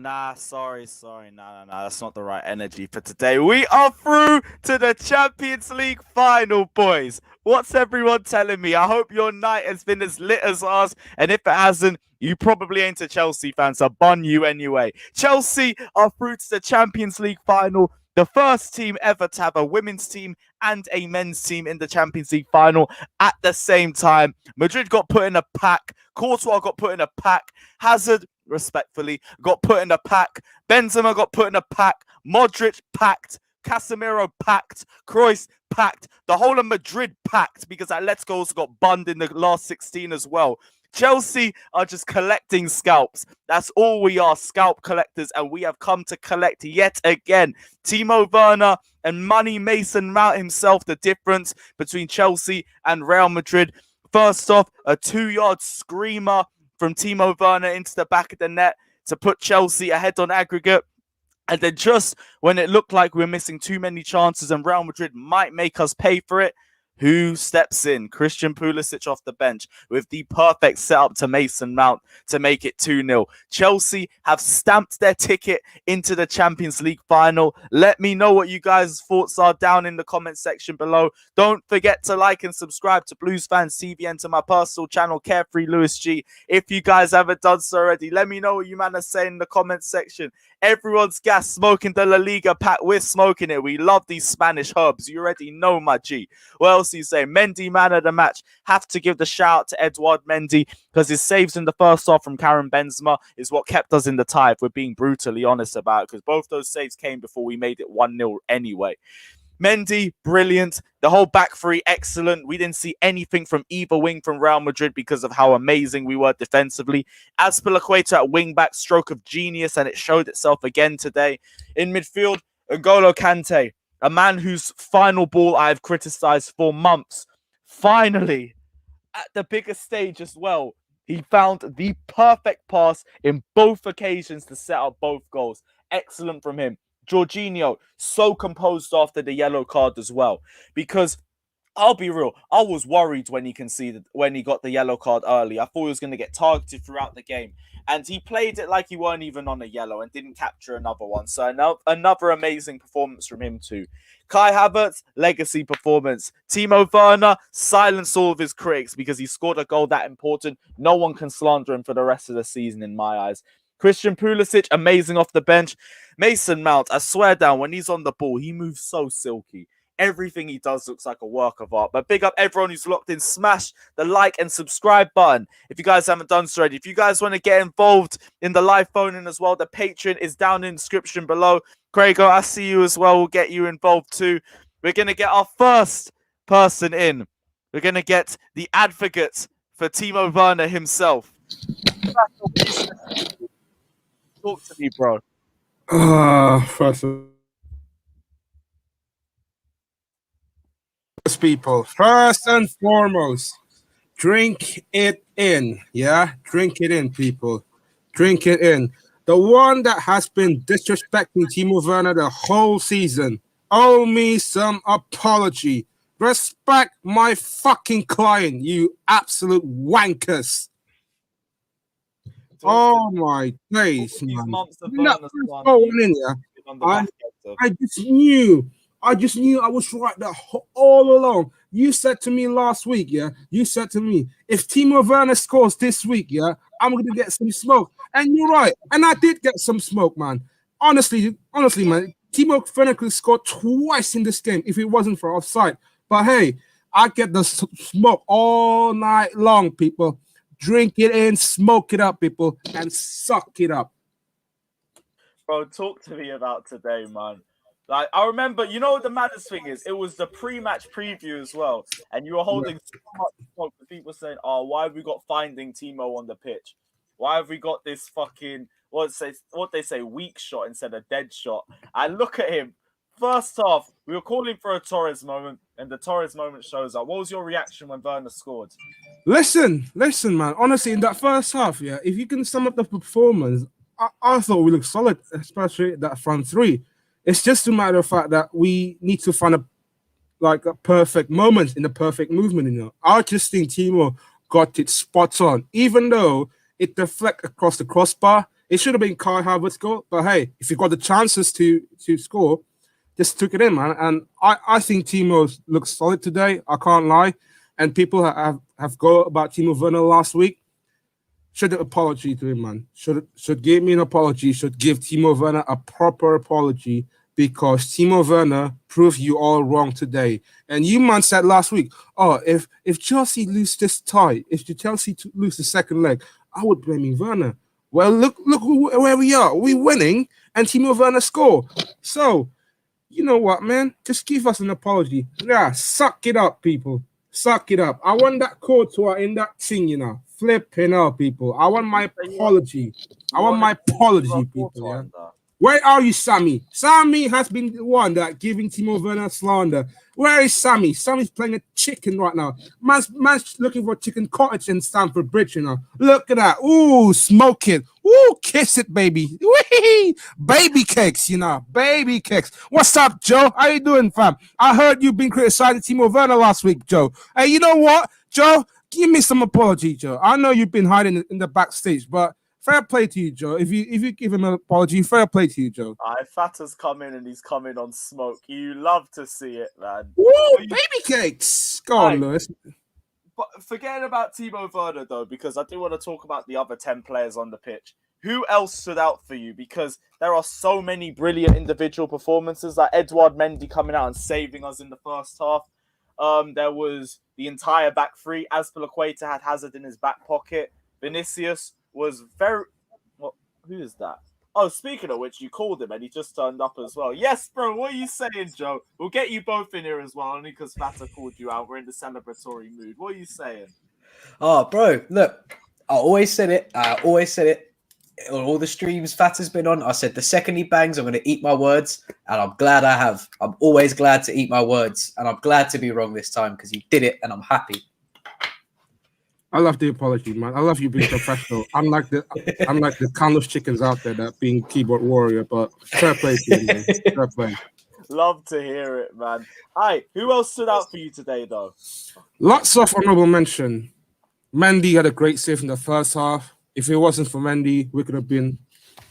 Nah, sorry. Nah. That's not the right energy for today. We are through to the Champions League Final, boys. What's everyone telling me? I hope your night has been as lit as ours. And if it hasn't, you probably ain't a Chelsea fan, so bun you anyway. Chelsea are through to the Champions League Final. The first team ever to have a women's team and a men's team in the Champions League Final at the same time. Madrid got put in a pack. Courtois got put in a pack. Hazard, respectfully, got put in a pack. Benzema got put in a pack. Modric packed. Casemiro packed. Kroos packed. The whole of Madrid packed because Atletico also got bunned in the last 16 as well. Chelsea are just collecting scalps. That's all we are, scalp collectors, and we have come to collect yet again. Timo Werner and Money Mason Mount himself, the difference between Chelsea and Real Madrid. First off, a 2-yard screamer from Timo Werner into the back of the net to put Chelsea ahead on aggregate. And then just when it looked like we were missing too many chances and Real Madrid might make us pay for it, who steps in? Christian Pulisic off the bench with the perfect setup to Mason Mount to make it 2-0. Chelsea have stamped their ticket into the Champions League Final. Let me know what you guys' thoughts are down in the comment section below. Don't forget to like and subscribe to Blues Fans TV and to my personal channel, Carefree Lewis G. If you guys haven't done so already, let me know what you man are saying in the comment section. Everyone's gas smoking the La Liga pack. We're smoking it. We love these Spanish herbs. You already know, my G. What else you say? Mendy, man of the match. Have to give the shout out to Edouard Mendy because his saves in the first half from Karim Benzema is what kept us in the tie, if we're being brutally honest about it, because both those saves came before we made it 1-0 anyway. Mendy, brilliant. The whole back three, excellent. We didn't see anything from either wing from Real Madrid because of how amazing we were defensively. Azpilicueta at wing back, stroke of genius, and it showed itself again today. In midfield, N'Golo Kante, a man whose final ball I've criticized for months. Finally, at the biggest stage as well, he found the perfect pass in both occasions to set up both goals. Excellent from him. Jorginho, so composed after the yellow card as well. Because I'll be real, I was worried when he got the yellow card early. I thought he was going to get targeted throughout the game. And he played it like he weren't even on a yellow and didn't capture another one. So another amazing performance from him too. Kai Havertz, legacy performance. Timo Werner silenced all of his critics because he scored a goal that important. No one can slander him for the rest of the season in my eyes. Christian Pulisic, amazing off the bench. Mason Mount, I swear down, when he's on the ball, he moves so silky. Everything he does looks like a work of art. But big up everyone who's locked in. Smash the like and subscribe button if you guys haven't done so already. If you guys want to get involved in the live phone-in as well, the Patreon is down in the description below. Craigo, I see you as well. We'll get you involved too. We're going to get our first person in. We're going to get the advocate for Timo Werner himself. Talk to me, bro. First and foremost, drink it in. Yeah, drink it in, people. Drink it in. The one that has been disrespecting Timo Werner the whole season. Owe me some apology. Respect my fucking client, you absolute wankers. Oh my days, man. I just knew I was right all along. You said to me last week, yeah. You said to me, if Timo Werner scores this week, yeah, I'm gonna get some smoke. And you're right. And I did get some smoke, man. Honestly, man, Timo Werner could score twice in this game if it wasn't for offside. But hey, I get the smoke all night long, people. Drink it in, smoke it up, people, and suck it up. Bro, talk to me about today, man. Like, I remember, you know what the maddest thing is? It was the pre-match preview as well. And you were holding so much smoke for people saying, oh, why have we got Finding Timo on the pitch? Why have we got this fucking, what they say, weak shot instead of dead shot? And look at him. First half, we were calling for a Torres moment, and the Torres moment shows up. What was your reaction when Werner scored? Listen, man. Honestly, in that first half, yeah, if you can sum up the performance, I thought we looked solid, especially that front three. It's just a matter of fact that we need to find a perfect moment in the perfect movement. You know, I just think Timo got it spot on, even though it deflected across the crossbar. It should have been Kai Havertz's goal, but hey, if you got the chances to score, just took it in, man. And I think Timo looks solid today. I can't lie. And people have go about Timo Werner last week. Should apology to him, man. Should give me an apology. Should give Timo Werner a proper apology because Timo Werner proved you all wrong today. And you, man, said last week, oh, if Chelsea lose this tie, if Chelsea lose the second leg, I would blame Werner. Well, look where we are. We're winning, and Timo Werner score. So, you know what, man? Just give us an apology. Yeah, suck it up, people. Suck it up. I want that Courtois in that thing, you know. Flipping out, people. I want my apology. People. Yeah. Where are you, Sammy? Sammy has been the one that giving Timo Werner slander. Where is Sammy? Sammy's playing a chicken right now. Man's looking for a chicken cottage in Stamford Bridge, you know. Look at that. Ooh, smoke it. Ooh, kiss it, baby. Whee! Baby cakes, you know. Baby cakes. What's up, Joe? How you doing, fam? I heard you've been criticizing Timo Werner last week, Joe. Hey, you know what, Joe? Give me some apology, Joe. I know you've been hiding in the backstage, but fair play to you, Joe. If you give him an apology, fair play to you, Joe. Fata's come in and he's coming on smoke. You love to see it, man. Woo, baby cakes. Go on, Lewis. But forgetting about Timo Werner, though, because I do want to talk about the other 10 players on the pitch. Who else stood out for you? Because there are so many brilliant individual performances, like Edouard Mendy coming out and saving us in the first half. There was the entire back three. Azpilicueta had Hazard in his back pocket. Vinicius was very... Well, who is that? Oh, speaking of which, you called him and he just turned up as well. Yes, bro, what are you saying, Joe? We'll get you both in here as well, only because Fata called you out. We're in the celebratory mood. What are you saying? Oh, bro, look, I always said it on all the streams Fata's been on. I said the second he bangs, I'm going to eat my words, and I'm glad I have. I'm always glad to eat my words, and I'm glad to be wrong this time because he did it, and I'm happy. I love the apology, man. I love you being professional. I'm like the countless chickens out there that being keyboard warrior, but fair play to you, man. Fair play. Love to hear it, man. Hi, who else stood out for you today, though? Lots of honorable mention. Mendy had a great save in the first half. If it wasn't for Mendy, we could have been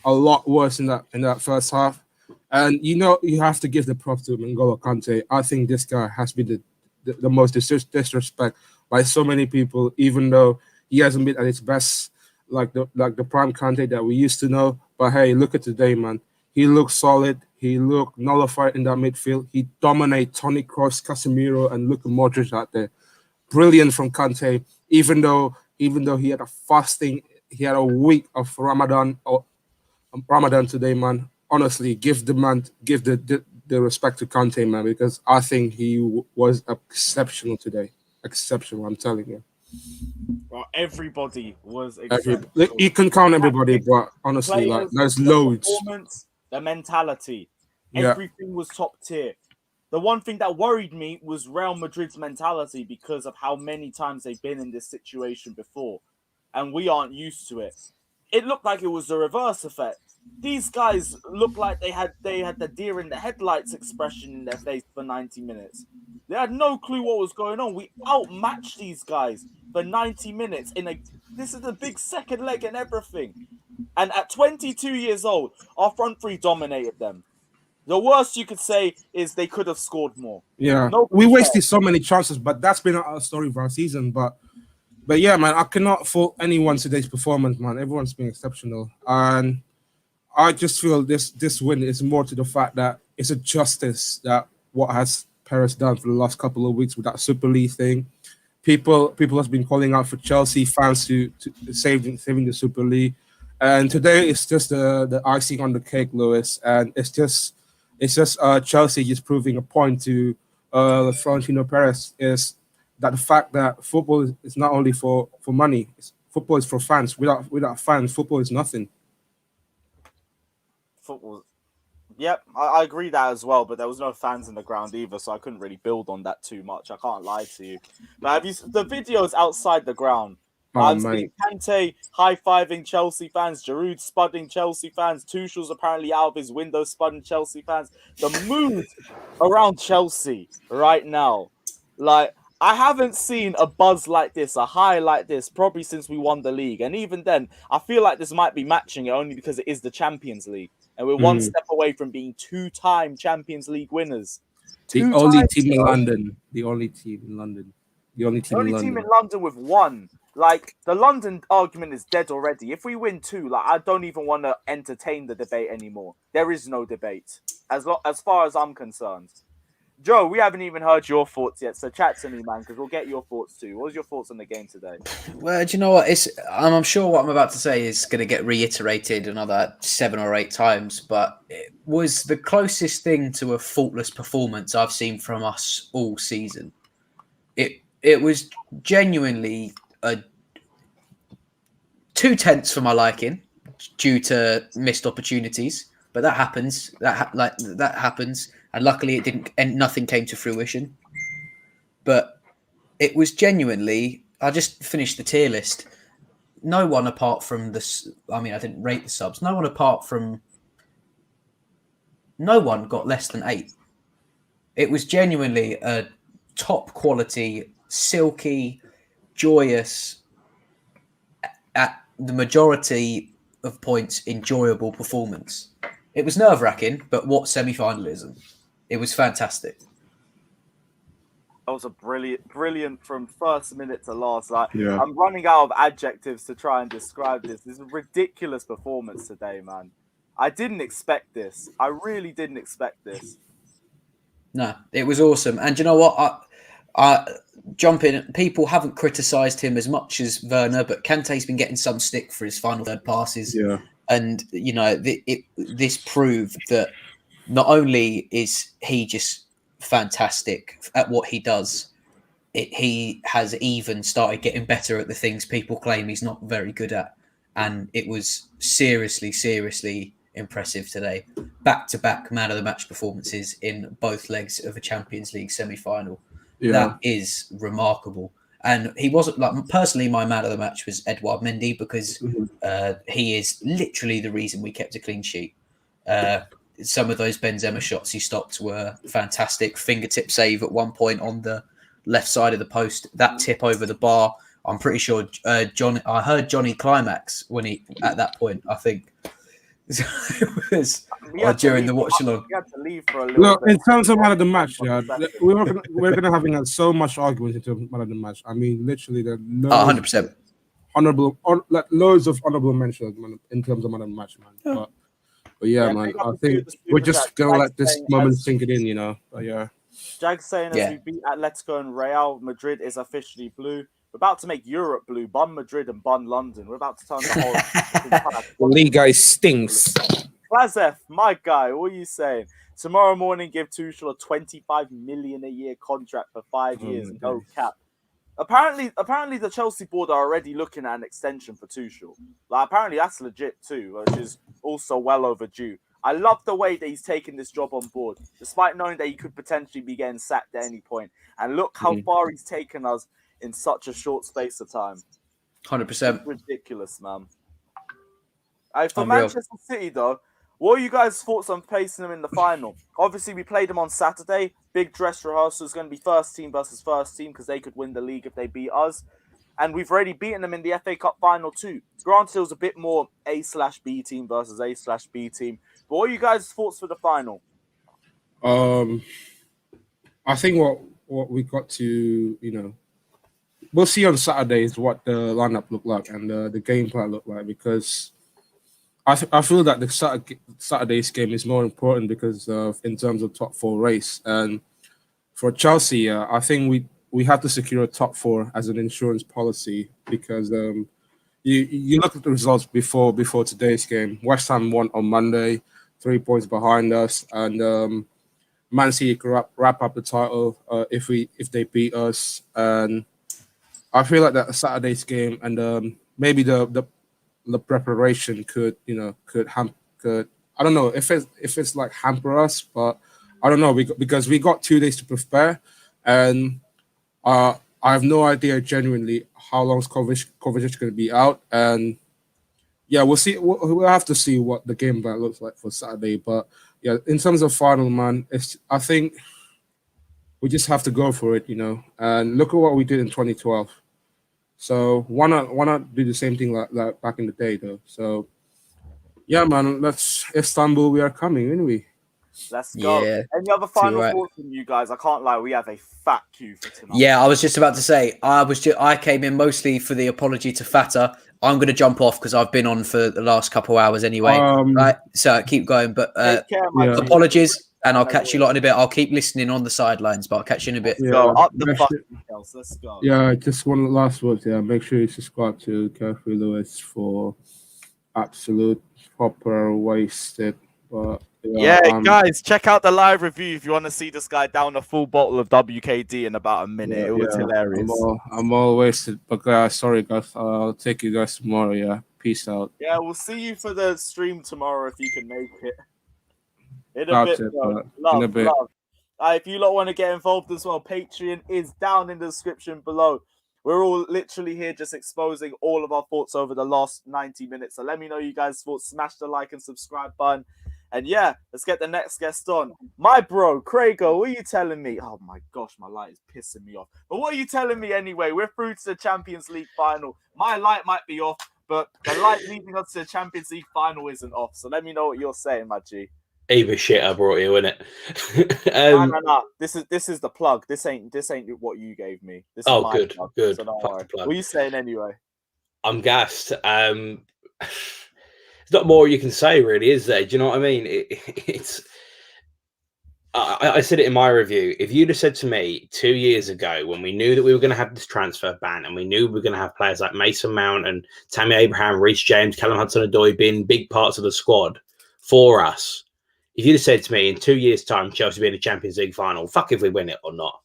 a lot worse in that first half. And you know, you have to give the props to N'Golo Kante. I think this guy has been the most disrespect by so many people, even though he hasn't been at his best, like the prime Kante that we used to know. But hey, look at today, man. He looked solid. He looked nullified in that midfield. He dominated Toney, Kroos, Casemiro, and Luka Modric out there. Brilliant from Kante. Even though he had a fasting, he had a week of Ramadan today, man. Honestly, give the respect to Kante, man, because I think he was exceptional today. Exceptional, I'm telling you. Well, everybody was exceptional. You can count everybody, but honestly, Players, like there's the loads. Performance, the mentality, Yeah. everything was top tier. The one thing that worried me was Real Madrid's mentality because of how many times they've been in this situation before, and we aren't used to it. It looked like it was the reverse effect. These guys looked like they had the deer in the headlights expression in their face for 90 minutes. They had no clue what was going on. We outmatched these guys for 90 minutes this is a big second leg and everything. And at 22 years old, our front three dominated them. The worst you could say is they could have scored more. Yeah, we wasted so many chances, but that's been our story of our season. But yeah, man, I cannot fault anyone today's performance, man. Everyone's been exceptional, and I just feel this win is more to the fact that it's a justice that what has Perez done for the last couple of weeks with that Super League thing. People have been calling out for Chelsea fans to saving the Super League, and today it's just the icing on the cake, Lewis, and it's just Chelsea just proving a point to Florentino Perez is that the fact that football is not only for money, football is for fans. Without fans, football is nothing. Football. Yep, I agree that as well, but there was no fans in the ground either, so I couldn't really build on that too much. I can't lie to you. But have you the videos outside the ground? I'm seeing Kante high-fiving Chelsea fans, Giroud spudding Chelsea fans, Tuchel's apparently out of his window spudding Chelsea fans. The mood around Chelsea right now, like, I haven't seen a buzz like this, a high like this, probably since we won the league. And even then, I feel like this might be matching it only because it is the Champions League. And we're one step away from being two-time Champions League winners. The only team in London. The only team in London. The only team in London. Team in London with one. Like, the London argument is dead already. If we win two, like, I don't even want to entertain the debate anymore. There is no debate, as far as I'm concerned. Joe, we haven't even heard your thoughts yet, so chat to me, man, because we'll get your thoughts too. What was your thoughts on the game today? Well, do you know what? I'm sure what I'm about to say is going to get reiterated another 7 or 8 times, but it was the closest thing to a faultless performance I've seen from us all season. It was genuinely 2/10 for my liking due to missed opportunities, but that happens. That happens. And luckily, it didn't. And nothing came to fruition. But it was genuinely. I just finished the tier list. No one apart from this. I mean, I didn't rate the subs. No one apart from. No one got less than 8. It was genuinely a top quality, silky, joyous, at the majority of points, enjoyable performance. It was nerve-wracking, but what semi-finalism? It was fantastic. That was a brilliant from first minute to last. Like, Yeah. I'm running out of adjectives to try and describe this. This is a ridiculous performance today, man. I didn't expect this. I really didn't expect this. No, it was awesome. And you know what? I jump in. People haven't criticised him as much as Werner, but Kante's been getting some stick for his final third passes. Yeah. And, you know, this proved that not only is he just fantastic at what he does, he has even started getting better at the things people claim he's not very good at. And it was seriously, seriously impressive today. Back-to-back man of the match performances in both legs of a Champions League semi final. Yeah. That is remarkable. And he wasn't like personally. My man of the match was Edouard Mendy because he is literally the reason we kept a clean sheet. Some of those Benzema shots he stopped were fantastic. Fingertip save at one point on the left side of the post. That tip over the bar. I'm pretty sure I heard Johnny climax when he at that point. I think it was during the watchalong. We had to leave for a little Look, bit. in terms of man of the match, yeah, we're gonna having so much arguments in terms of man of the match. I mean, literally, there are 100%. Loads of honorable mentions in terms of man of the match, man. But yeah, man, I think we're just gonna let this moment sink it in, you know. But yeah. Jags saying as we beat Atletico and Real Madrid is officially blue. We're about to make Europe blue, bun Madrid and bun London. We're about to turn the whole Liga stinks. Klazef, my guy, what are you saying? Tomorrow morning, give Tuchel a 25 million a year contract for 5 years, no cap. Apparently, the Chelsea board are already looking at an extension for Tuchel. Like, apparently, that's legit too, which is also well overdue. I love the way that he's taken this job on board, despite knowing that he could potentially be getting sacked at any point. And look how far he's taken us in such a short space of time. 100%. Ridiculous, man. For Manchester City, though, what are you guys' thoughts on facing them in the final? Obviously, we played them on Saturday. Big dress rehearsal is going to be first team versus first team because they could win the league if they beat us. And we've already beaten them in the FA Cup final too. Granted, it was a bit more A/B team versus A/B team. But what are you guys' thoughts for the final? I think what we got to, we'll see on Saturdays what the lineup look like and the game plan look like, because I feel that the Saturday's game is more important because of in terms of top 4 race. And for Chelsea, I think we have to secure a top 4 as an insurance policy, because you look at the results before today's game. West Ham won on Monday, 3 points behind us, and Man City could wrap up the title if they beat us. And I feel like that Saturday's game and maybe the preparation could I don't know if it's like hamper us, but I don't know because we got 2 days to prepare, and I have no idea genuinely how long Kovacic is going to be out, and yeah, we'll see. We'll have to see what the game plan looks like for Saturday. But yeah, in terms of final, man, I think we just have to go for it, And look at what we did in 2012. So why not do the same thing like that back in the day, though? So yeah, man, let's Istanbul. We are coming, aren't we? Let's go. Yeah, Any other final thoughts from you guys? I can't lie, we have a fat queue for tonight. Yeah, I was just about to say, I came in mostly for the apology to Fata. I'm going to jump off because I've been on for the last couple of hours anyway. Right, so keep going. But apologies, and I'll catch you lot in a bit. I'll keep listening on the sidelines, but I'll catch you in a bit. Let's go. Up the fucking hills. Let's go. Yeah, just one last word. Yeah, make sure you subscribe to Carefree Lewis for absolute proper wasted. But guys, check out the live review if you want to see this guy down a full bottle of WKD in about a minute. It was hilarious. I'm all wasted, but guys, sorry guys. I'll take you guys tomorrow. Yeah, peace out. Yeah, we'll see you for the stream tomorrow if you can make it. In a bit, love. If you lot want to get involved as well, Patreon is down in the description below. We're all literally here just exposing all of our thoughts over the last 90 minutes. So let me know you guys' thoughts. Smash the like and subscribe button. And yeah, let's get the next guest on. My bro, Craigo, what are you telling me? Oh my gosh, my light is pissing me off. But what are you telling me anyway? We're through to the Champions League final. My light might be off, but the light leading us to the Champions League final isn't off. So let me know what you're saying, my G. Either shit I brought you, innit? No. This is the plug. This ain't what you gave me. This is my good, plug, good. So don't worry. What are you saying anyway? I'm gassed. There's not more you can say, really, is there? Do you know what I mean? It's. I said it in my review. If you'd have said to me 2 years ago, when we knew that we were going to have this transfer ban, and we knew we were going to have players like Mason Mount and Tammy Abraham, Reece James, Callum Hudson-Odoi being big parts of the squad for us. If you'd have said to me in 2 years' time, Chelsea be in the Champions League final, fuck if we win it or not,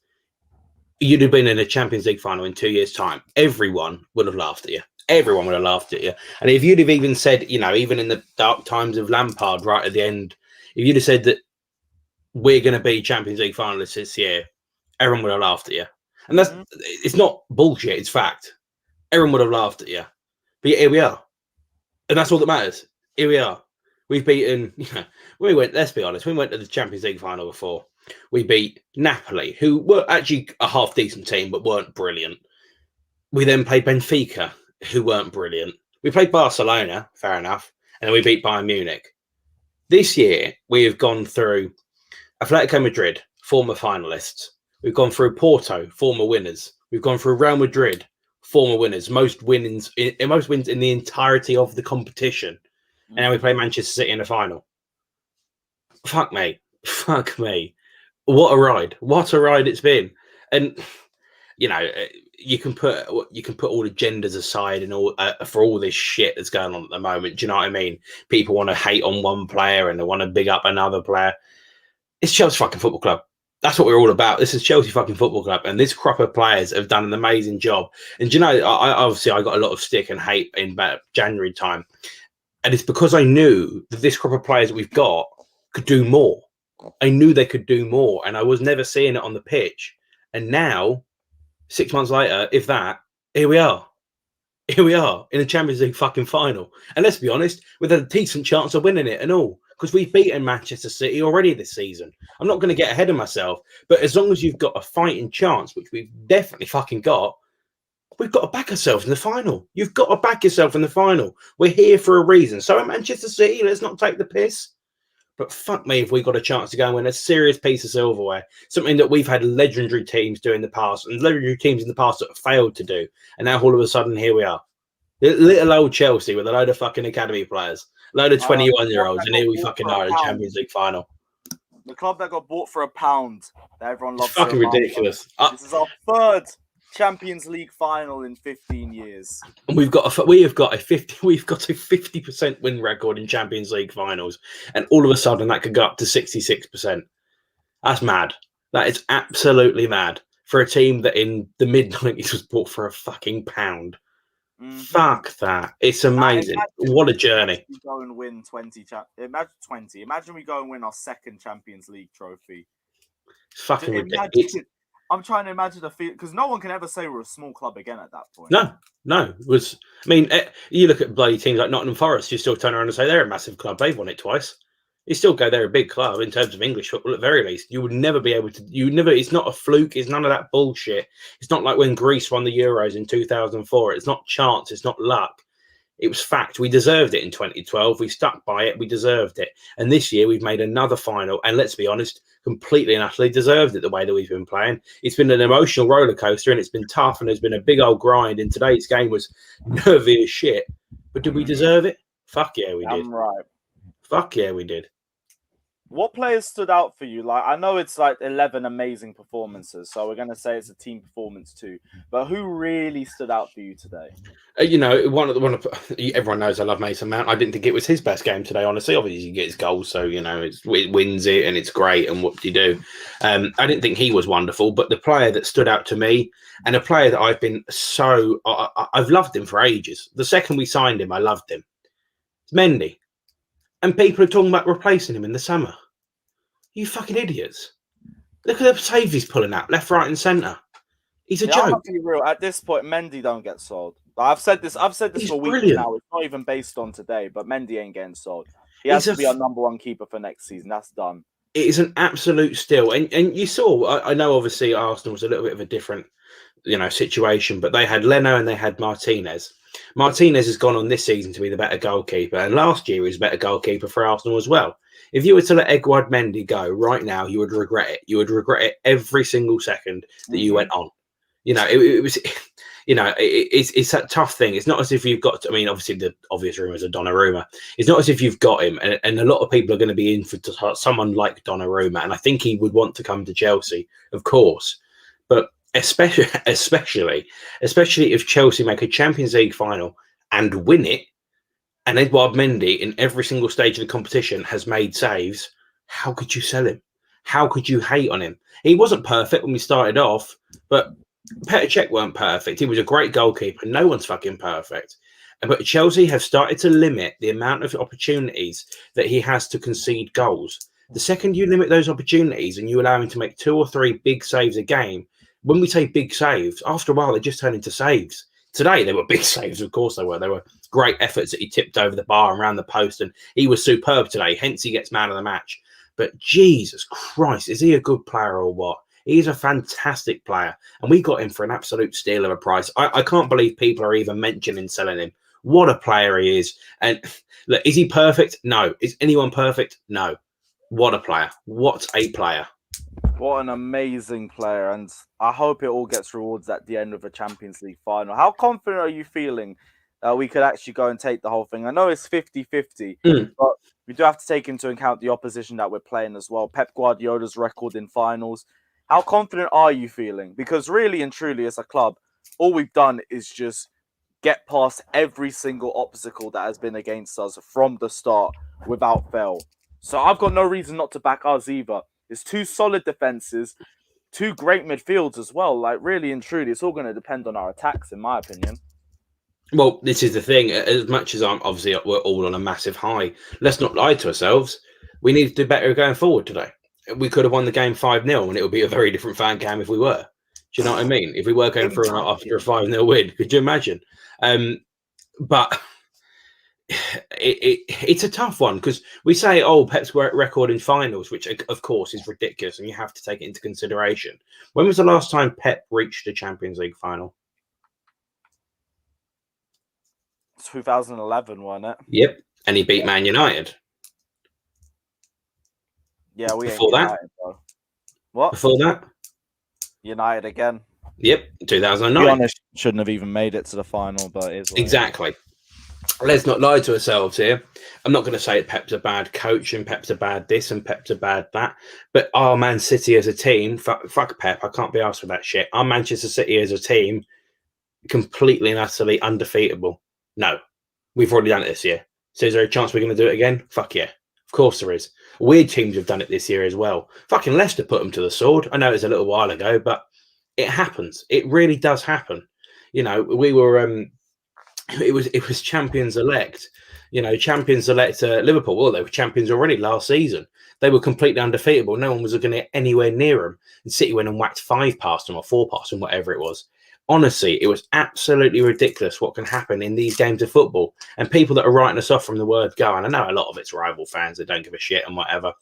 you'd have been in a Champions League final in 2 years' time. Everyone would have laughed at you. Everyone would have laughed at you. And if you'd have even said, even in the dark times of Lampard right at the end, if you'd have said that we're going to be Champions League finalists this year, everyone would have laughed at you. And it's not bullshit, it's fact. Everyone would have laughed at you. But here we are. And that's all that matters. Here we are. We've beaten, let's be honest, we went to the Champions League final before. We beat Napoli, who were actually a half decent team, but weren't brilliant. We then played Benfica, who weren't brilliant. We played Barcelona, fair enough, and then we beat Bayern Munich. This year, we have gone through Atletico Madrid, former finalists. We've gone through Porto, former winners. We've gone through Real Madrid, former winners, most wins in the entirety of the competition. And now we play Manchester City in the final. Fuck me. What a ride. What a ride it's been. And, you can put all the genders aside and all for all this shit that's going on at the moment. Do you know what I mean? People want to hate on one player and they want to big up another player. It's Chelsea fucking Football Club. That's what we're all about. This is Chelsea fucking Football Club. And this crop of players have done an amazing job. And, I got a lot of stick and hate in about January time. And it's because I knew that this crop of players that we've got could do more. I knew they could do more, and I was never seeing it on the pitch. And now, 6 months later, if that, here we are. Here we are in the Champions League fucking final. And let's be honest, with a decent chance of winning it and all, because we've beaten Manchester City already this season. I'm not going to get ahead of myself, but as long as you've got a fighting chance, which we've definitely fucking got, we've got to back ourselves in the final. You've got to back yourself in the final. We're here for a reason. So at Manchester City, let's not take the piss. But fuck me if we got a chance to go and win a serious piece of silverware. Something that we've had legendary teams do in the past, and legendary teams in the past that have failed to do. And now all of a sudden, here we are. Little old Chelsea with a load of fucking academy players. A load of 21-year-olds. And here we fucking are in the Champions League final. The club that got bought for £1 that everyone loves. It's fucking ridiculous. This is our third Champions League final in 15 years. And we've got a 50% win record in Champions League finals, and all of a sudden that could go up to 66%. That's mad. That is absolutely mad for a team that in the mid-90s was bought for a fucking £1. Fuck that. It's amazing. What a journey. We go and win 20. Imagine we go and win our second Champions League trophy. It's fucking ridiculous. I'm trying to imagine the feel, because no one can ever say we're a small club again at that point. No. You look at bloody teams like Nottingham Forest, you still turn around and say they're a massive club. They've won it twice. You still go, they're a big club in terms of English football at the very least. You would never be able to, it's not a fluke, it's none of that bullshit. It's not like when Greece won the Euros in 2004. It's not chance, it's not luck. It was fact. We deserved it in 2012. We stuck by it. We deserved it. And this year we've made another final. And let's be honest, completely and utterly deserved it the way that we've been playing. It's been an emotional roller coaster and it's been tough and there's been a big old grind. And today's game was nervy as shit. But did we deserve it? Fuck yeah, we did. Right. Fuck yeah, we did. What players stood out for you? Like, I know it's like 11 amazing performances, so we're going to say it's a team performance too. But who really stood out for you today? You know, everyone knows I love Mason Mount. I didn't think it was his best game today, honestly. Obviously, he gets goals, so, you know, it wins it and it's great and what do you do? I didn't think he was wonderful, but the player that stood out to me and a player that I've been I've loved him for ages. The second we signed him, I loved him. It's Mendy. And people are talking about replacing him in the summer. You fucking idiots. Look at the saves he's pulling out, left, right, and centre. He's a joke. Be real. At this point, Mendy don't get sold. I've said this He's for weeks brilliant. now. It's not even based on today, but Mendy ain't getting sold. He has to be our number one keeper for next season. That's done. It is an absolute steal. And you saw, I know obviously Arsenal was a little bit of a different, you know, situation, but they had Leno and they had Martinez. Martinez has gone on this season to be the better goalkeeper, and last year he was a better goalkeeper for Arsenal as well. If you were to let Edouard Mendy go right now, you would regret it. You would regret it every single second that you went on. You know, it was, you know, it's a tough thing. It's not as if you've got, I mean, obviously the obvious rumours are Donnarumma. It's not as if you've got him, and a lot of people are going to be in for someone like Donnarumma, and I think he would want to come to Chelsea, of course, but especially if Chelsea make a Champions League final and win it, and Edouard Mendy in every single stage of the competition has made saves, how could you sell him? How could you hate on him? He wasn't perfect when we started off, but Petr Cech weren't perfect. He was a great goalkeeper. No one's fucking perfect. But Chelsea have started to limit the amount of opportunities that he has to concede goals. The second you limit those opportunities and you allow him to make 2 or 3 big saves a game, when we say big saves, after a while, they just turn into saves. Today, they were big saves. Of course they were. They were great efforts that he tipped over the bar and around the post. And he was superb today. Hence, he gets man of the match. But Jesus Christ, is he a good player or what? He's a fantastic player. And we got him for an absolute steal of a price. I can't believe people are even mentioning selling him. What a player he is. And look, is he perfect? No. Is anyone perfect? No. What a player. What a player. What an amazing player, and I hope it all gets rewards at the end of the Champions League final. How confident are you feeling we could actually go and take the whole thing? I know it's 50-50, but we do have to take into account the opposition that we're playing as well. Pep Guardiola's record in finals. How confident are you feeling? Because really and truly, as a club, all we've done is just get past every single obstacle that has been against us from the start without fail. So I've got no reason not to back us either. It's 2 solid defenses, 2 great midfields as well. Like, really and truly, it's all going to depend on our attacks, in my opinion. Well, this is the thing. As much as we're all on a massive high, let's not lie to ourselves. We need to do better going forward today. We could have won the game 5-0, and it would be a very different fan game if we were. Do you know what I mean? If we were going through after a 5-0 win, could you imagine? But it's a tough one because we say, oh, Pep's record in finals, which of course is ridiculous, and you have to take it into consideration. When was the last time Pep reached a Champions League final? 2011, wasn't it? Yep, and he beat Man United. Yeah, we before ain't that. United, though. What? Before that, United again. Yep, 2009. To be honest, shouldn't have even made it to the final, but it is exactly. Let's not lie to ourselves here. I'm not going to say Pep's a bad coach and Pep's a bad this and Pep's a bad that. But our Man City as a team, fuck Pep, I can't be asked for that shit. Our Manchester City as a team, completely and utterly undefeatable. No, we've already done it this year. So is there a chance we're going to do it again? Fuck yeah. Of course there is. Weird teams have done it this year as well. Fucking Leicester put them to the sword. I know it's a little while ago, but it happens. It really does happen. You know, we were... It was champions elect, you know, champions elect Liverpool. Well, they were champions already last season. They were completely undefeatable. No one was going to get anywhere near them. And City went and whacked 5 past them or 4 past them, whatever it was. Honestly, it was absolutely ridiculous what can happen in these games of football. And people that are writing us off from the word go, and I know a lot of it's rival fans that don't give a shit and whatever.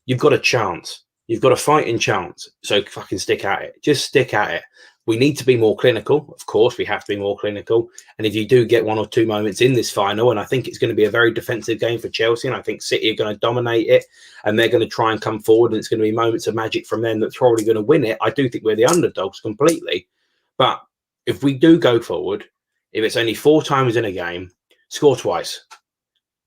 You've got a chance. You've got a fighting chance. So fucking stick at it. Just stick at it. We need to be more clinical. Of course, we have to be more clinical. And if you do get one or two moments in this final, and I think it's going to be a very defensive game for Chelsea, and I think City are going to dominate it, and they're going to try and come forward, and it's going to be moments of magic from them that's probably going to win it. I do think we're the underdogs completely. But if we do go forward, if it's only 4 times in a game, score twice,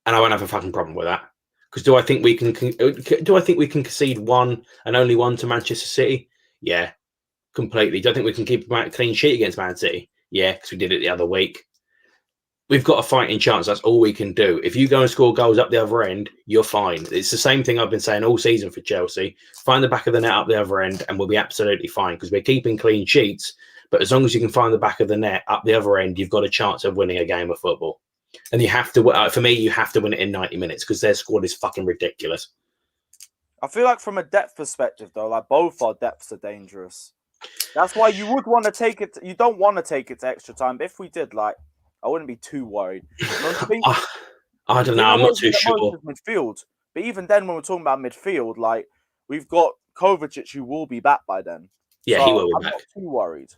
and I won't have a fucking problem with that. Because do I think we can concede one and only one to Manchester City? Yeah, completely. Do I think we can keep a clean sheet against Man City? Yeah, because we did it the other week. We've got a fighting chance. That's all we can do. If you go and score goals up the other end, you're fine. It's the same thing I've been saying all season for Chelsea. Find the back of the net up the other end, and we'll be absolutely fine because we're keeping clean sheets. But as long as you can find the back of the net up the other end, you've got a chance of winning a game of football. And you have to, for me, you have to win it in 90 minutes because their squad is fucking ridiculous. I feel like from a depth perspective, though, like both our depths are dangerous. That's why you would want to take it. You don't want to take it to extra time. But if we did, like, I wouldn't be too worried. I don't know. I'm not too sure. Midfield. But even then, when we're talking about midfield, like, we've got Kovacic who will be back by then. Yeah, so he will be I'm back. Not too worried.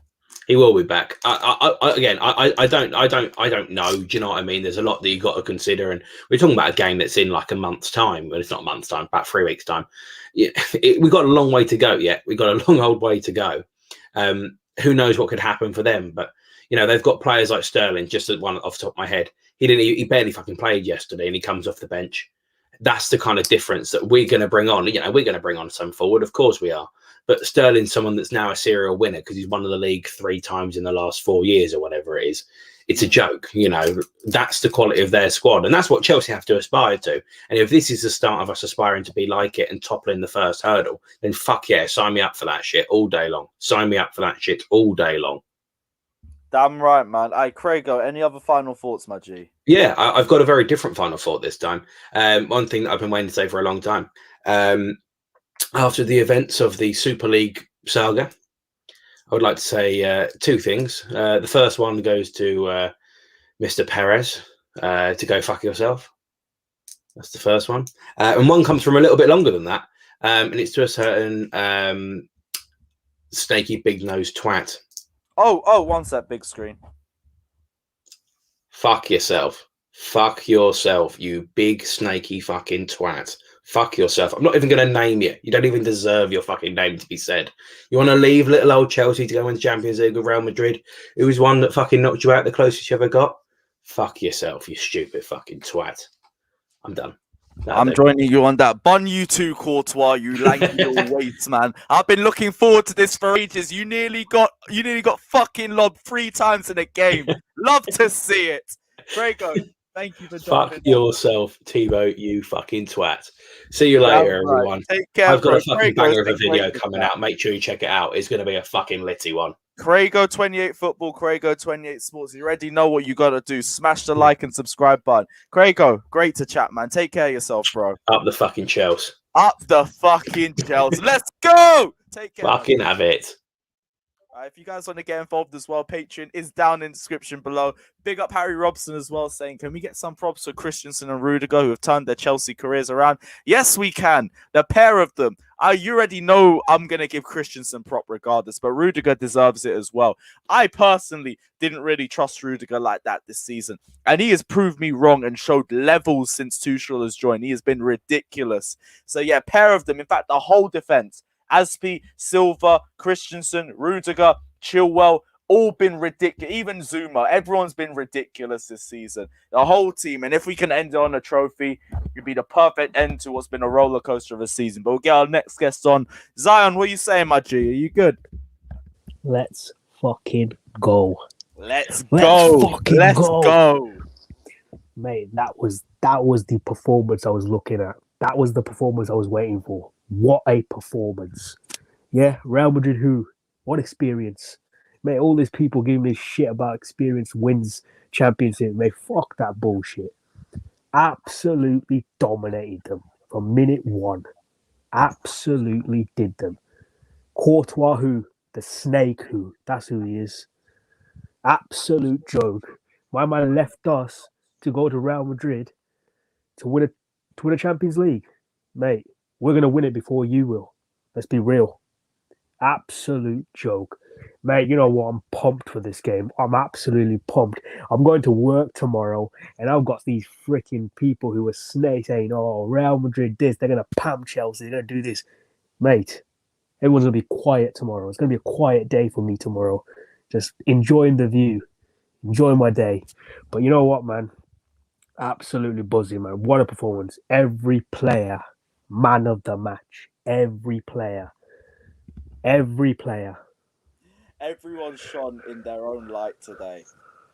He will be back. I don't know. Do you know what I mean? There's a lot that you've got to consider, and we're talking about a game that's in like a month's time. Well, it's not a month's time, about 3 weeks' time. We've got a long way to go yet. We've got a long old way to go. Who knows what could happen for them? But you know, they've got players like Sterling. Just at one off the top of my head, he barely fucking played yesterday, and he comes off the bench. That's the kind of difference that we're going to bring on. You know, we're going to bring on some forward, of course we are. But Sterling's someone that's now a serial winner because he's won the league 3 times in the last 4 years or whatever it is. It's a joke, you know. That's the quality of their squad, and that's what Chelsea have to aspire to. And if this is the start of us aspiring to be like it and toppling the first hurdle, then fuck yeah, sign me up for that shit all day long. Sign me up for that shit all day long. Damn right, man. Hey, Craigo, any other final thoughts, my G? Yeah, I've got a very different final thought this time. One thing that I've been waiting to say for a long time. After the events of the Super League saga, I would like to say 2 things. The first one goes to Mr. Perez to go fuck yourself. That's the first one. And one comes from a little bit longer than that. And it's to a certain snaky big-nosed twat. Oh, one sec, big screen. Fuck yourself. Fuck yourself, you big snaky fucking twat. Fuck yourself. I'm not even going to name you. You don't even deserve your fucking name to be said. You want to leave little old Chelsea to go win the Champions League with Real Madrid, who was one that fucking knocked you out the closest you ever got? Fuck yourself, you stupid fucking twat. I'm done. I'm joining you on that. Bun you too, Courtois, you lanky little weights, man. I've been looking forward to this for ages. You nearly got fucking lobbed 3 times in a game. Love to see it. Draco, thank you for joining. Fuck yourself, Tebow, you fucking twat. See you later, everyone. Take care. I've got a fucking banger of a video coming out. Make sure you check it out. It's going to be a fucking litty one. Craigo28 Football, Craigo28 Sports. You already know what you got to do. Smash the like and subscribe button. Craigo, great to chat, man. Take care of yourself, bro. Up the fucking Chelsea. Up the fucking Chelsea. Let's go. Take care. Fucking have it. If you guys want to get involved as well, Patreon is down in the description below. Big up Harry Robson as well, saying, can we get some props for Christensen and Rudiger, who have turned their Chelsea careers around? Yes, we can. The pair of them. You already know I'm going to give Christensen prop regardless, but Rudiger deserves it as well. I personally didn't really trust Rudiger like that this season, and he has proved me wrong and showed levels since Tuchel has joined. He has been ridiculous. So yeah, pair of them. In fact, the whole defense. Aspi, Silva, Christensen, Rudiger, Chilwell, all been ridiculous. Even Zuma, everyone's been ridiculous this season. The whole team. And if we can end it on a trophy, it'd be the perfect end to what's been a roller coaster of a season. But we'll get our next guest on. Zion, what are you saying, my G? Are you good? Let's fucking go. Let's go. Let's go. Mate, that was the performance I was looking at. That was the performance I was waiting for. What a performance. Yeah, Real Madrid, what experience. Mate, all these people giving me shit about experience wins championship. Mate, fuck that bullshit. Absolutely dominated them from minute 1. Absolutely did them. Courtois, the snake, that's who he is. Absolute joke. My man left us to go to Real Madrid to win a Champions League. Mate, we're gonna win it before you will. Let's be real. Absolute joke. Mate, you know what? I'm pumped for this game. I'm absolutely pumped. I'm going to work tomorrow, and I've got these freaking people who are saying, oh, Real Madrid this, they're going to pam Chelsea, they're going to do this. Mate, everyone's going to be quiet tomorrow. It's going to be a quiet day for me tomorrow. Just enjoying the view, enjoying my day. But you know what, man? Absolutely buzzing, man. What a performance. Every player, man of the match. Every player. Everyone shone in their own light today.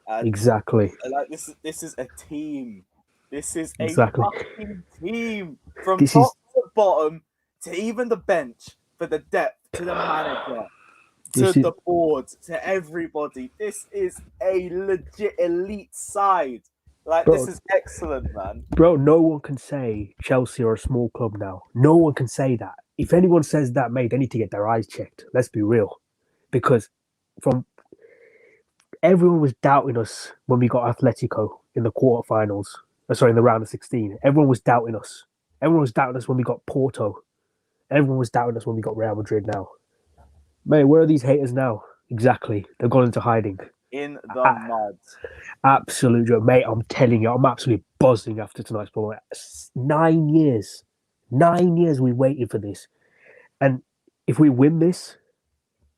And Exactly. like this is a team. This is a Exactly. fucking team from This top is- to bottom to even the bench, for the depth, to the manager, to This is- the board, to everybody. This is a legit elite side. Like, Bro. this is excellent, man. Bro, no one can say Chelsea are a small club now. No one can say that. If anyone says that, mate, they need to get their eyes checked. Let's be real. Because everyone was doubting us when we got Atletico in the quarterfinals. In the round of 16. Everyone was doubting us. Everyone was doubting us when we got Porto. Everyone was doubting us when we got Real Madrid now. Mate, where are these haters now? Exactly. They've gone into hiding. In the mud. Absolute joke. Mate, I'm telling you, I'm absolutely buzzing after tonight's performance. 9 years. 9 years we waited for this. And if we win this,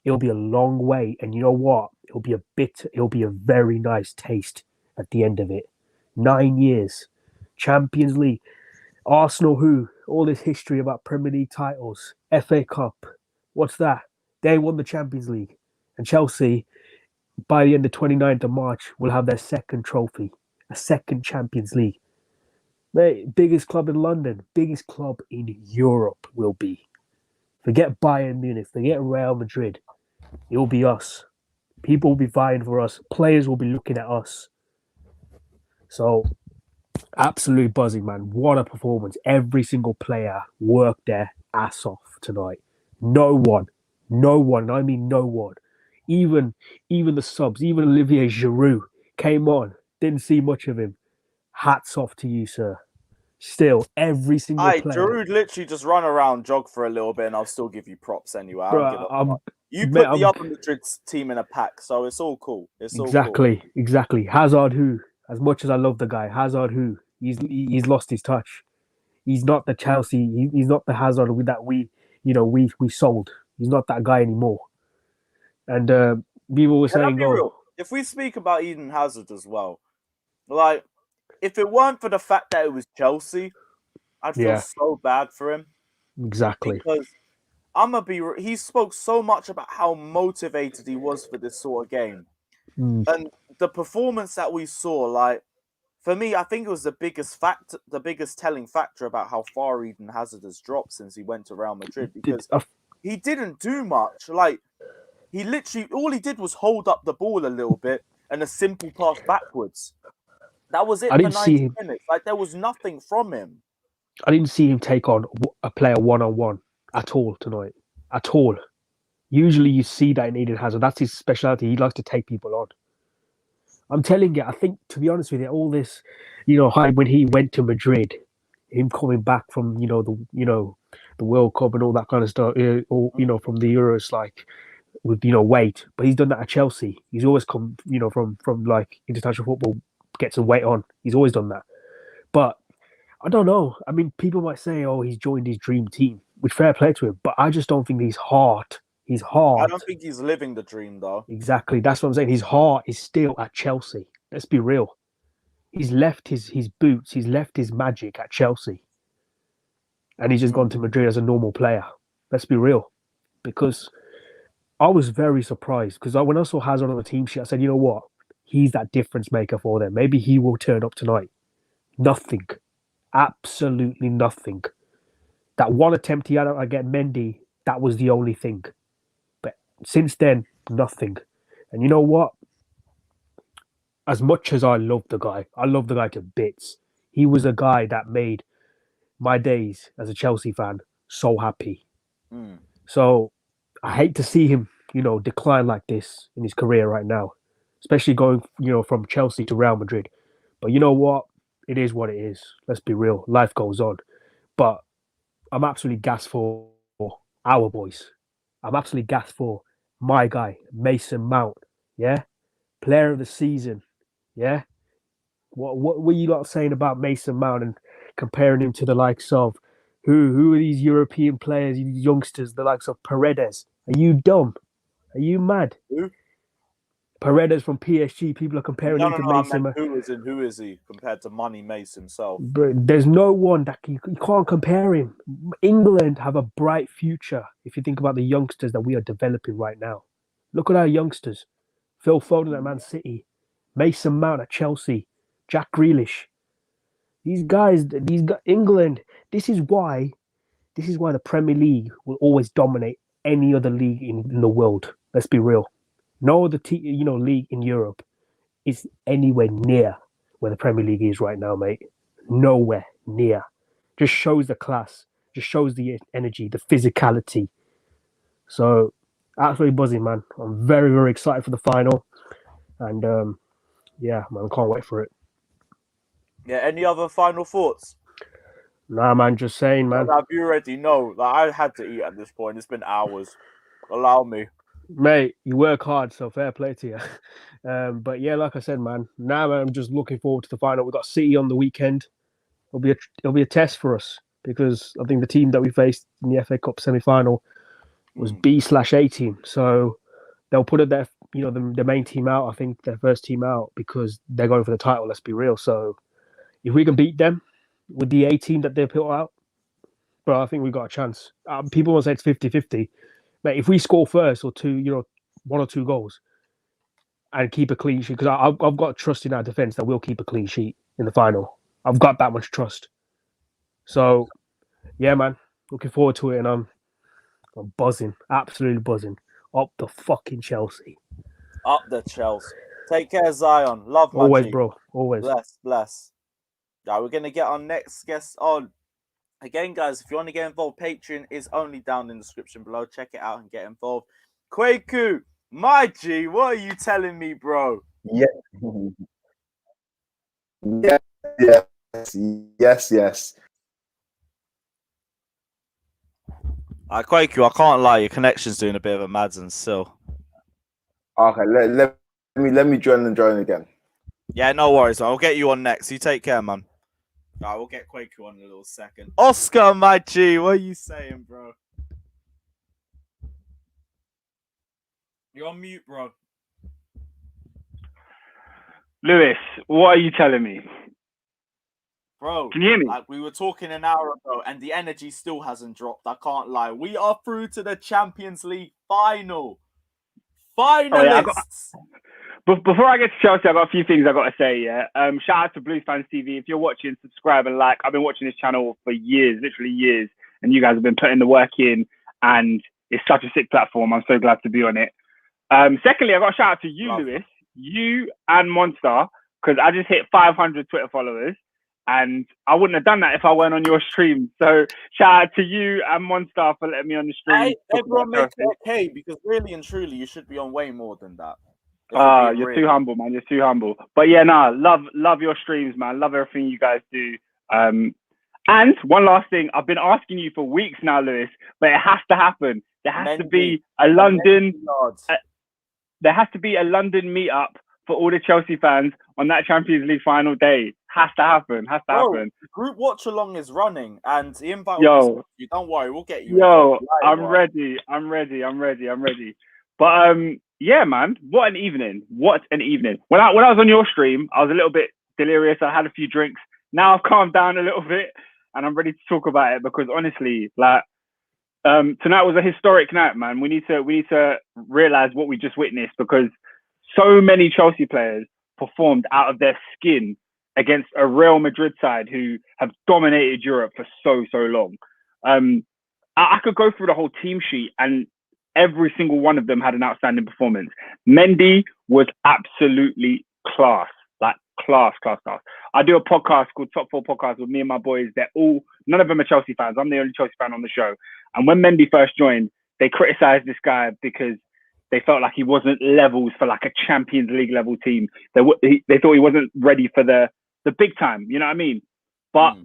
it'll be a long way. And you know what? It'll be a very nice taste at the end of it. 9 years. Champions League. Arsenal all this history about Premier League titles. FA Cup. What's that? They won the Champions League. And Chelsea, by the end of 29th of March, will have their second trophy. A second Champions League. Mate, biggest club in London. Biggest club in Europe will be. Forget Bayern Munich. Forget Real Madrid. It will be us. People will be vying for us. Players will be looking at us. So, absolutely buzzing, man. What a performance. Every single player worked their ass off tonight. No one, I mean no one. Even the subs, even Olivier Giroud came on. Didn't see much of him. Hats off to you, sir. Still, every single player. Giroud literally just run around, jog for a little bit, and I'll still give you props anyway. I don't give a fuck. You mate, put the other Madrid team in a pack, so it's all cool. It's all cool. Exactly. Hazard, as much as I love the guy, Hazard, he's lost his touch. He's not the Chelsea. He's not the Hazard that we sold. He's not that guy anymore. And people were saying, real. If we speak about Eden Hazard as well, like, if it weren't for the fact that it was Chelsea, I'd feel so bad for him. Exactly. Because he spoke so much about how motivated he was for this sort of game. And the performance that we saw, like, for me, I think it was the biggest telling factor about how far Eden Hazard has dropped since he went to Real Madrid, because he didn't do much. Like, he literally, all he did was hold up the ball a little bit and a simple pass backwards. That was it for 90 minutes. Like, there was nothing from him. I didn't see him take on a player one-on-one at all tonight. At all. Usually you see that in Eden Hazard. That's his specialty. He likes to take people on. I'm telling you, I think, to be honest with you, all this, when he went to Madrid, him coming back from, the World Cup and all that kind of stuff, or, from the Euros, like, with, weight. But he's done that at Chelsea. He's always come, from like, international football, get some weight on. He's always done that. But I don't know. I mean, people might say, oh, he's joined his dream team, which fair play to him. But I just don't think his heart. I don't think he's living the dream, though. Exactly. That's what I'm saying. His heart is still at Chelsea. Let's be real. He's left his boots. He's left his magic at Chelsea. And he's just gone to Madrid as a normal player. Let's be real. Because I was very surprised. Because when I saw Hazard on the team sheet, I said, you know what? He's that difference maker for them. Maybe he will turn up tonight. Nothing. Absolutely nothing. That one attempt he had against Mendy, that was the only thing. But since then, nothing. And you know what? As much as I love the guy to bits. He was a guy that made my days as a Chelsea fan so happy. So I hate to see him, decline like this in his career right now. especially going, from Chelsea to Real Madrid. But you know what? It is what it is. Let's be real. Life goes on. But I'm absolutely gassed for our boys. I'm absolutely gassed for my guy, Mason Mount. Yeah? Player of the season. Yeah? What were you lot saying about Mason Mount and comparing him to the likes of who are these European players, these youngsters, the likes of Paredes? Are you dumb? Are you mad? Who? Paredes from PSG, people are comparing him to I Mason meant Mount. who is he compared to Money Mace himself? But there's no one that you can't compare him. England have a bright future if you think about the youngsters that we are developing right now. Look at our youngsters. Phil Foden at Man City, Mason Mount at Chelsea, Jack Grealish. These guys, England. This is why the Premier League will always dominate any other league in the world. Let's be real. No other league in Europe is anywhere near where the Premier League is right now, mate. Nowhere near. Just shows the class. Just shows the energy, the physicality. So, absolutely buzzing, man. I'm very, very excited for the final. And, yeah, man, can't wait for it. Yeah, any other final thoughts? Nah, man, just saying, man. Have you already know? I had to eat at this point. It's been hours. Allow me. Mate, you work hard, so fair play to you. But yeah, like I said, man, now I'm just looking forward to the final. We've got City on the weekend. It'll be a test for us because I think the team that we faced in the FA Cup semi-final was B/A team. So they'll put it there, the main team out. I think their first team out because they're going for the title. Let's be real. So if we can beat them with the A team that they put out, bro, I think we've got a chance. People will say it's 50-50. Mate, if we score first or two, 1 or 2 goals and keep a clean sheet, because I've got trust in our defense that we'll keep a clean sheet in the final. I've got that much trust. So, yeah, man, looking forward to it, and I'm buzzing, absolutely buzzing. Up the fucking Chelsea. Up the Chelsea. Take care, Zion. Love my Always, G. bro. Always. Bless. Right, we're gonna get our next guest on. Again, guys, if you want to get involved, Patreon is only down in the description below. Check it out and get involved. Kwaku, my G, what are you telling me, bro? Yes. Kwaku, I can't lie, your connection's doing a bit of a Madsen still. Okay, let me join again. Yeah, no worries, man. I'll get you on next. You take care, man. Right, we'll get Kwaku on in a little second. Oscar, my G, what are you saying, bro? You're on mute, bro. Lewis, what are you telling me? Bro, can you hear me? Like we were talking an hour ago, and the energy still hasn't dropped. I can't lie. We are through to the Champions League final. Finalists. Before I get to Chelsea, I've got a few things I've got to say, yeah. Shout out to Blues Fans TV. If you're watching, subscribe and like. I've been watching this channel for years, literally years, and you guys have been putting the work in, and it's such a sick platform. I'm so glad to be on it. Secondly, I've got a shout out to you, Lewis, you and Monster, because I just hit 500 Twitter followers, and I wouldn't have done that if I weren't on your stream. So shout out to you and Monster for letting me on the stream. Hey, everyone make it okay, because really and truly, you should be on way more than that. You're too humble, man. You're too humble. But yeah, love your streams, man. Love everything you guys do. And one last thing, I've been asking you for weeks now, Lewis, but it has to happen. There has to be a London. There has to be a London meetup for all the Chelsea fans on that Champions League final day. Has to happen. Has to happen. Group Watchalong is running, and the invite. Yo, you don't worry, we'll get you. Yo, I'm ready. I'm ready. But yeah, man, what an evening! What an evening! When I was on your stream, I was a little bit delirious. I had a few drinks. Now I've calmed down a little bit, and I'm ready to talk about it because honestly, like, tonight was a historic night, man. We need to realize what we just witnessed because so many Chelsea players performed out of their skin against a Real Madrid side who have dominated Europe for so long. I could go through the whole team sheet and every single one of them had an outstanding performance. Mendy was absolutely class, like class. I do a podcast called Top 4 Podcast with me and my boys. None of them are Chelsea fans. I'm the only Chelsea fan on the show. And when Mendy first joined, they criticized this guy because they felt like he wasn't levels for like a Champions League level team. They thought he wasn't ready for the big time. You know what I mean? But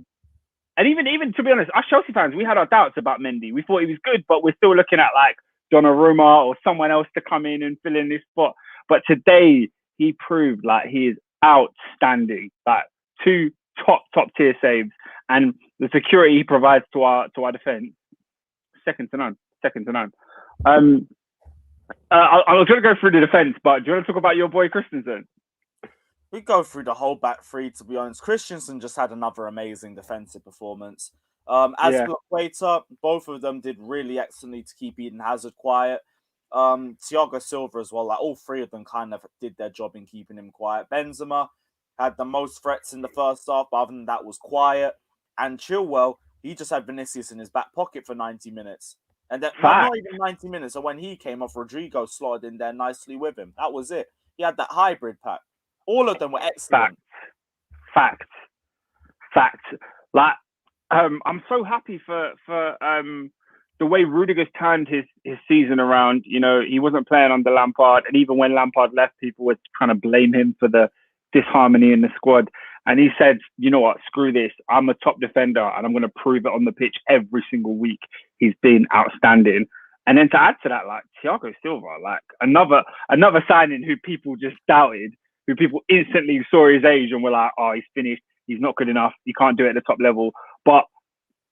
and even to be honest, us Chelsea fans, we had our doubts about Mendy. We thought he was good, but we're still looking at like Donnarumma or someone else to come in and fill in this spot. But today he proved like he is outstanding. Like 2 top tier saves, and the security he provides to our defense, second to none. I was going to go through the defense, but do you want to talk about your boy Christensen? We go through the whole back three, to be honest. Christensen just had another amazing defensive performance. As for Equator, both of them did really excellently to keep Eden Hazard quiet. Thiago Silva as well, like all three of them kind of did their job in keeping him quiet. Benzema had the most threats in the first half, but other than that was quiet. And Chilwell, he just had Vinicius in his back pocket for 90 minutes. And then not even 90 minutes. So when he came off, Rodrigo slotted in there nicely with him. That was it. He had that hybrid pack. All of them were excellent. Fact. Like, I'm so happy for the way Rudiger's turned his season around. You know, he wasn't playing under Lampard, and even when Lampard left, people were trying to blame him for the disharmony in the squad. And he said, you know what, screw this. I'm a top defender, and I'm going to prove it on the pitch every single week. He's been outstanding. And then to add to that, like Thiago Silva, like another signing who people just doubted, who people instantly saw his age and were like, oh, he's finished. He's not good enough. He can't do it at the top level. But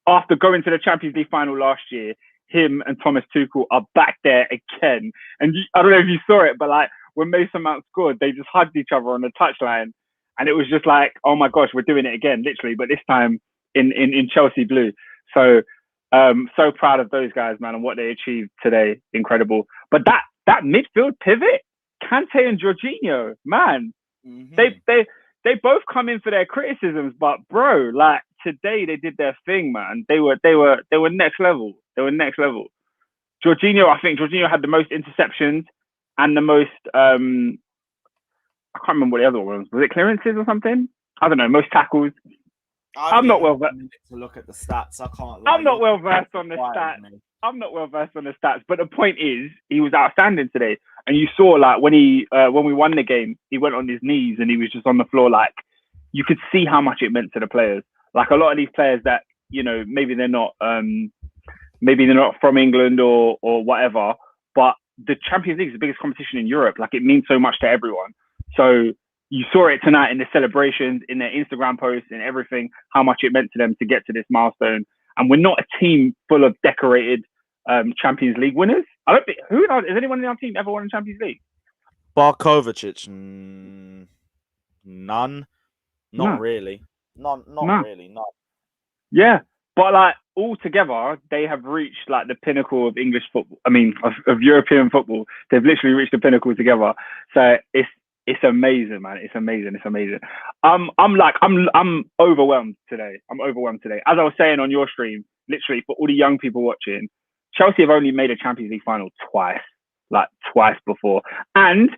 after going to the Champions League final last year, him and Thomas Tuchel are back there again. And I don't know if you saw it, but like when Mason Mount scored, they just hugged each other on the touchline. And it was just like, oh my gosh, we're doing it again, literally. But this time in Chelsea blue. So so proud of those guys, man, and what they achieved today. Incredible. But that midfield pivot, Kante and Jorginho, man, they both come in for their criticisms, but bro, like today they did their thing, man. They were next level. They were next level. I think Jorginho had the most interceptions and the most I can't remember what the other one was. Was it clearances or something? I don't know. Most tackles. I'm not well versed to look at the stats. I can't. I'm not well versed on the stats. But the point is, he was outstanding today. And you saw, like, when we won the game, he went on his knees and he was just on the floor. Like, you could see how much it meant to the players. Like a lot of these players that, you know, maybe they're not from England or whatever. But the Champions League is the biggest competition in Europe. Like, it means so much to everyone. So you saw it tonight in the celebrations, in their Instagram posts, and everything, how much it meant to them to get to this milestone. And we're not a team full of decorated Champions League winners. I don't think has anyone in our team ever won a Champions League? Bar Kovacic, none. Not really. Not really. None. Yeah, but like all together, they have reached like the pinnacle of English football. I mean, of European football. They've literally reached the pinnacle together. So it's amazing, man. It's amazing. I'm overwhelmed today. As I was saying on your stream, literally for all the young people watching, Chelsea have only made a Champions League final twice before. And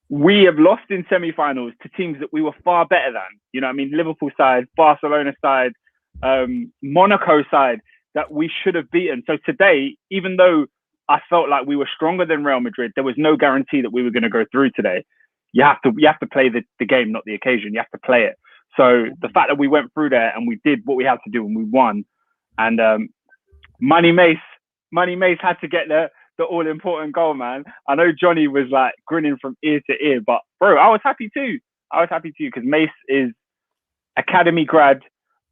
we have lost in semi-finals to teams that we were far better than. You know what I mean? Liverpool side, Barcelona side, Monaco side that we should have beaten. So today, even though I felt like we were stronger than Real Madrid, there was no guarantee that we were going to go through today. You have to play the game, not the occasion. You have to play it. So the fact that we went through there and we did what we had to do and we won, and Money Mace had to get the all important goal, man. I know Johnny was like grinning from ear to ear, but bro, I was happy too because Mace is academy grad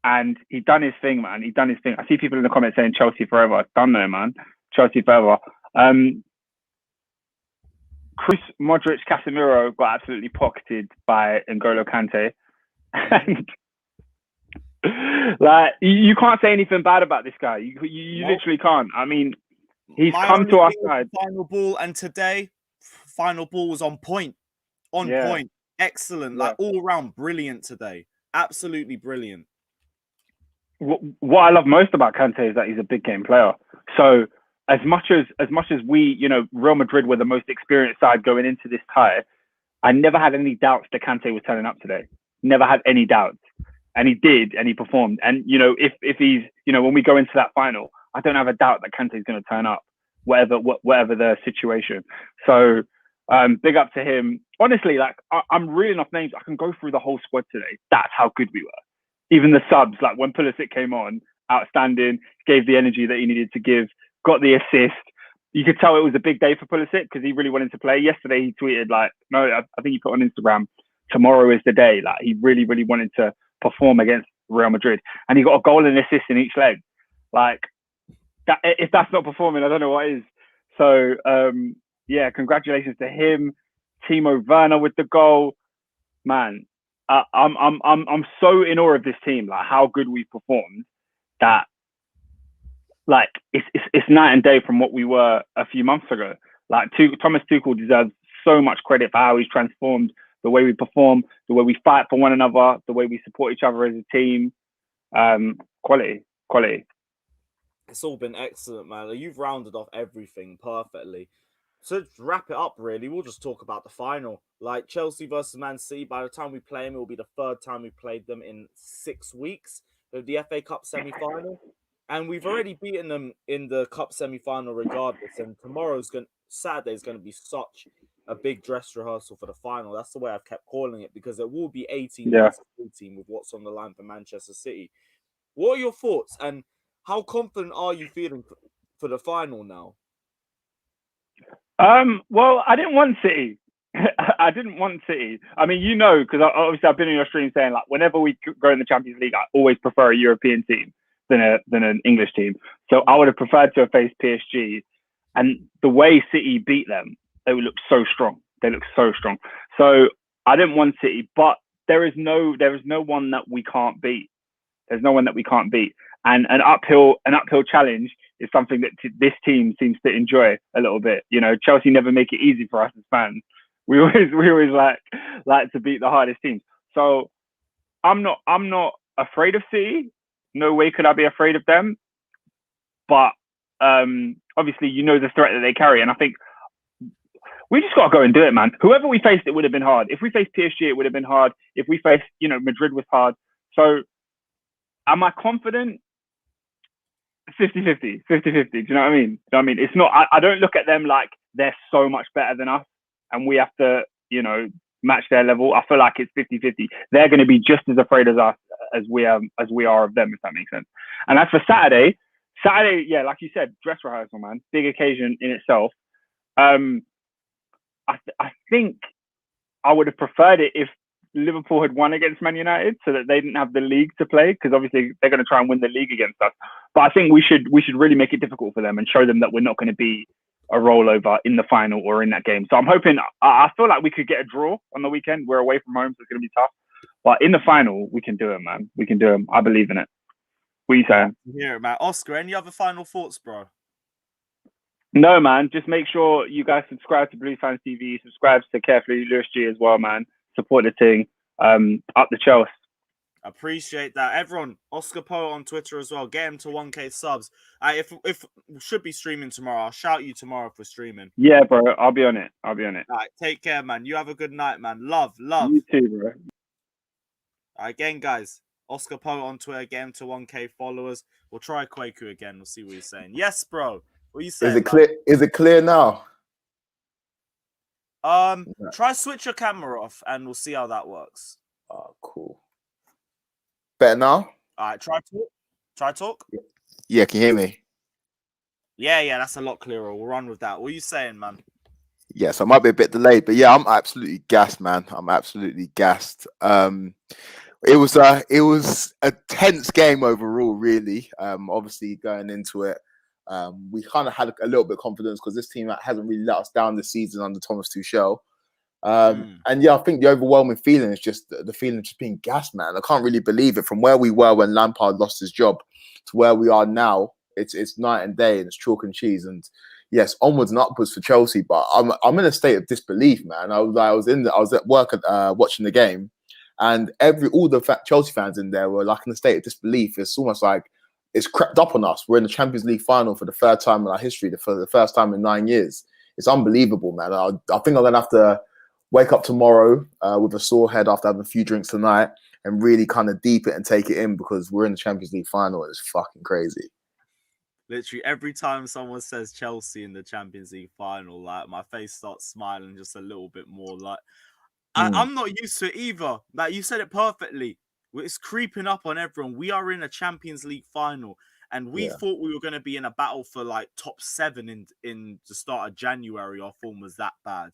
and he done his thing, man. He done his thing. I see people in the comments saying Chelsea forever. Done there, man. Chelsea forever. Chris Modric Casemiro got absolutely pocketed by N'Golo Kante. And like you can't say anything bad about this guy. You literally can't. I mean, he's come to our side. Final ball, and today, final ball was on point. Point. Excellent. Like all round brilliant today. Absolutely brilliant. What I love most about Kante is that he's a big game player. So as much as we, you know, Real Madrid were the most experienced side going into this tie, I never had any doubts that Kante was turning up today. Never had any doubts. And he did, and he performed. And, you know, if he's, you know, when we go into that final, I don't have a doubt that Kante's going to turn up. whatever the situation. So big up to him. Honestly, like I'm reeling off names. I can go through the whole squad today. That's how good we were. Even the subs, like when Pulisic came on, outstanding, gave the energy that he needed to give, got the assist. You could tell it was a big day for Pulisic because he really wanted to play. Yesterday he tweeted like, no, I think he put on Instagram, tomorrow is the day. Like he really, really wanted to perform against Real Madrid, and he got a goal and assist in each leg. Like that, if that's not performing, I don't know what is. So yeah, congratulations to him. Timo Werner with the goal, man. I'm so in awe of this team, like how good we've performed. That like it's night and day from what we were a few months ago. Like Thomas Tuchel deserves so much credit for how he's transformed the way we perform, the way we fight for one another, the way we support each other as a team. Quality. It's all been excellent, man. You've rounded off everything perfectly. So to wrap it up, really, we'll just talk about the final. Like Chelsea versus Man City, by the time we play them, it will be the third time we played them in 6 weeks of the FA Cup semi-final. And we've already beaten them in the Cup semi-final regardless. And Saturday is going to be such a big dress rehearsal for the final. That's the way I've kept calling it, because it will be 18 versus 18 with what's on the line for Manchester City. What are your thoughts, and how confident are you feeling for the final now? Well, I didn't want City. I didn't want City. I mean, you know, because obviously I've been in your stream saying like whenever we go in the Champions League, I always prefer a European team than an English team. So I would have preferred to have faced PSG, and the way City beat them, they look so strong. So I didn't want City, but there is no one that we can't beat. There's no one that we can't beat. And an uphill challenge is something that this team seems to enjoy a little bit. You know, Chelsea never make it easy for us as fans. We always like to beat the hardest teams. So I'm not afraid of City. No way could I be afraid of them. But obviously, you know the threat that they carry, and I think we just got to go and do it, man. Whoever we faced, it would have been hard. If we faced PSG, it would have been hard. If we faced, Madrid was hard. So am I confident? 50-50. Do you know what I mean? It's not, I don't look at them like they're so much better than us and we have to, match their level. I feel like it's 50-50. They're going to be just as afraid as us as we are of them, if that makes sense. And as for Saturday, yeah, like you said, dress rehearsal, man. Big occasion in itself. I think I would have preferred it if Liverpool had won against Man United, so that they didn't have the league to play, because obviously they're going to try and win the league against us. But I think we should really make it difficult for them and show them that we're not going to be a rollover in the final or in that game. So I'm hoping, I feel like we could get a draw on the weekend. We're away from home, so it's going to be tough. But in the final, we can do it, man. We can do it. I believe in it. What are you saying? Yeah, man. Oscar, any other final thoughts, bro? No, man. Just make sure you guys subscribe to Blue Fans TV. Subscribe to Carefully Lewis G as well, man. Support the team. Up the Chelsea. Appreciate that. Everyone, Oscar Poe on Twitter as well. Get him to 1K subs. If we should be streaming tomorrow, I'll shout you tomorrow if we're streaming. Yeah, bro. I'll be on it. All right, take care, man. You have a good night, man. Love. You too, bro. All right, again, guys. Oscar Poe on Twitter. Get him to 1K followers. We'll try Kwaku again. We'll see what he's saying. Yes, bro. What are you saying? Is it clear now? Try switch your camera off and we'll see how that works. Oh, cool. Better now? All right, try talk. Yeah, can you hear me? Yeah, that's a lot clearer. We'll run with that. What are you saying, man? Yeah, so I might be a bit delayed, but yeah, I'm absolutely gassed, man. I'm absolutely gassed. It was a tense game overall, really. Obviously going into it, we kind of had a little bit of confidence because this team hasn't really let us down this season under Thomas Tuchel. And yeah, I think the overwhelming feeling is just the feeling of just being gassed, man. I can't really believe it. From where we were when Lampard lost his job to where we are now, it's night and day, and it's chalk and cheese. And yes, onwards and upwards for Chelsea. But I'm in a state of disbelief, man. I was at work watching the game, and all the Chelsea fans in there were like in a state of disbelief. It's almost like it's crept up on us. We're in the Champions League final for the third time in our history, for the first time in 9 years. It's unbelievable, man. I think I'm gonna have to wake up tomorrow with a sore head after having a few drinks tonight and really kind of deep it and take it in, because we're in the Champions League final and it's fucking crazy. Literally every time someone says Chelsea in the Champions League final, like my face starts smiling just a little bit more. Like I'm not used to it either. Like you said it perfectly. It's creeping up on everyone. We are in a Champions League final, and we thought we were going to be in a battle for like top 7 in the start of January. Our form was that bad.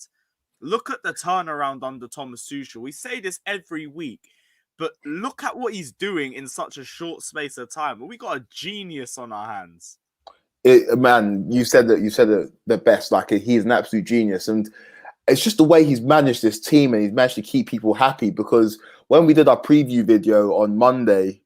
Look at the turnaround under Thomas Tuchel. We say this every week, but look at what he's doing in such a short space of time. We got a genius on our hands. Man, you said it the best. Like he's an absolute genius, and it's just the way he's managed this team, and he's managed to keep people happy. Because when we did our preview video on Monday,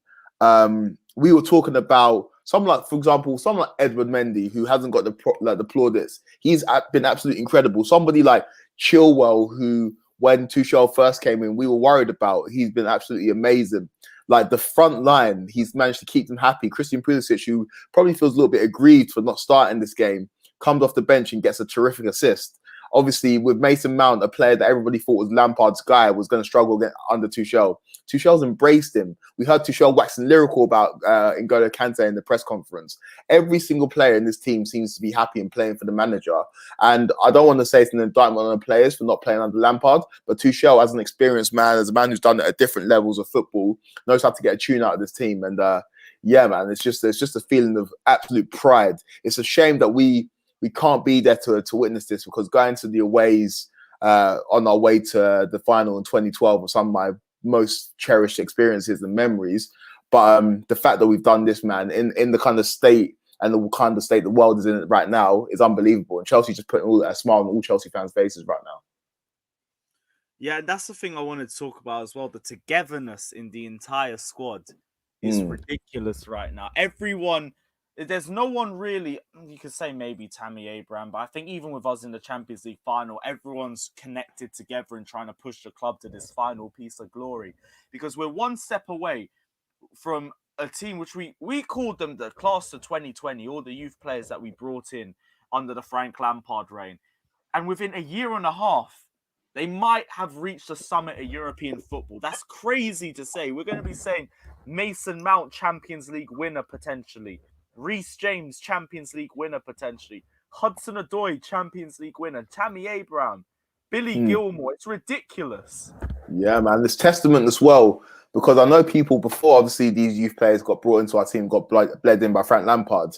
we were talking about someone like, for example, someone like Edward Mendy, who hasn't got the plaudits. He's been absolutely incredible. Somebody like Chilwell, who when Tuchel first came in, we were worried about. He's been absolutely amazing. Like the front line, he's managed to keep them happy. Christian Pulisic, who probably feels a little bit aggrieved for not starting this game, comes off the bench and gets a terrific assist. Obviously, with Mason Mount, a player that everybody thought was Lampard's guy, was going to struggle under Tuchel. Tuchel's embraced him. We heard Tuchel waxing lyrical about N'Golo Kante in the press conference. Every single player in this team seems to be happy and playing for the manager. And I don't want to say it's an indictment on the players for not playing under Lampard, but Tuchel, as an experienced man, as a man who's done it at different levels of football, knows how to get a tune out of this team. And yeah, man, it's just a feeling of absolute pride. It's a shame that we can't be there to witness this, because going to the aways on our way to the final in 2012 was some of my most cherished experiences and memories. But the fact that we've done this, man, in the kind of state and the kind of state the world is in right now is unbelievable. And Chelsea just putting a smile on all Chelsea fans' faces right now. Yeah, that's the thing I wanted to talk about as well. The togetherness in the entire squad is ridiculous right now. Everyone... There's no one really, you could say maybe Tammy Abraham, but I think even with us in the Champions League final, everyone's connected together and trying to push the club to this final piece of glory. Because we're one step away from a team which we called them the class of 2020, all the youth players that we brought in under the Frank Lampard reign. And within a year and a half, they might have reached the summit of European football. That's crazy to say. We're going to be saying Mason Mount, Champions League winner potentially. Reece James, Champions League winner potentially. Hudson-Odoi, Champions League winner. Tammy Abraham, Billy Gilmore. It's ridiculous. Yeah, man. This testament as well, because I know people before, obviously, these youth players got brought into our team, got bled in by Frank Lampard.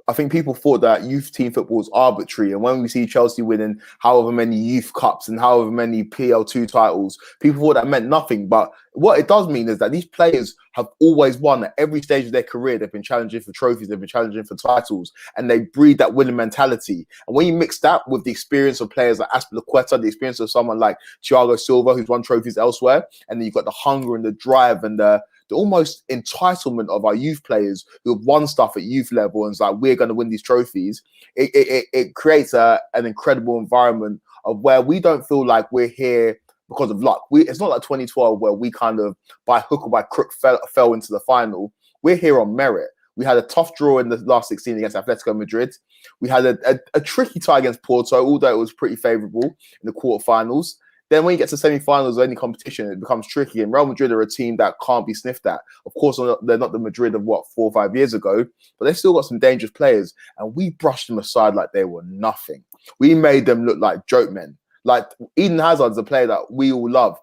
I think people thought that youth team football was arbitrary. And when we see Chelsea winning however many youth cups and however many PL2 titles, people thought that meant nothing. But what it does mean is that these players have always won at every stage of their career. They've been challenging for trophies. They've been challenging for titles. And they breed that winning mentality. And when you mix that with the experience of players like Azpilicueta, the experience of someone like Thiago Silva, who's won trophies elsewhere, and then you've got the hunger and the drive and the almost entitlement of our youth players who have won stuff at youth level, and it's like, we're going to win these trophies. It creates an incredible environment of where we don't feel like we're here because of luck. It's not like 2012 where we kind of by hook or by crook fell into the final. We're here on merit. We had a tough draw in the last 16 against Atletico Madrid. We had a tricky tie against Porto, although it was pretty favourable in the quarterfinals. Then when you get to semi-finals or any competition, it becomes tricky. And Real Madrid are a team that can't be sniffed at. Of course, they're not the Madrid of, 4 or 5 years ago, but they've still got some dangerous players. And we brushed them aside like they were nothing. We made them look like joke men. Like Eden Hazard's a player that we all love.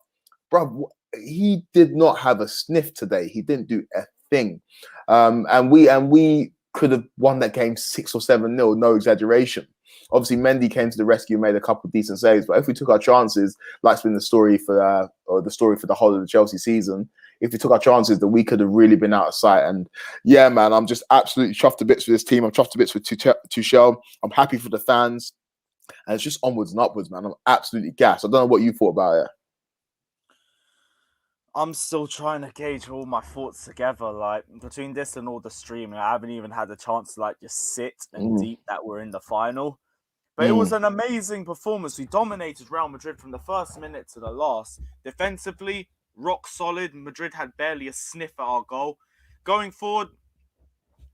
Bro, he did not have a sniff today. He didn't do a thing. And we could have won that game 6 or 7-0, no exaggeration. Obviously, Mendy came to the rescue, made a couple of decent saves. But if we took our chances, like's been the story for the whole of the Chelsea season. If we took our chances, then we could have really been out of sight. And yeah, man, I'm just absolutely chuffed to bits for this team. I'm chuffed to bits with Tuchel. I'm happy for the fans, and it's just onwards and upwards, man. I'm absolutely gassed. I don't know what you thought about it. I'm still trying to gauge all my thoughts together. Like between this and all the streaming, I haven't even had a chance to like just sit and deep that we're in the final. But it was an amazing performance. We dominated Real Madrid from the first minute to the last. Defensively, rock solid. Madrid had barely a sniff at our goal. Going forward,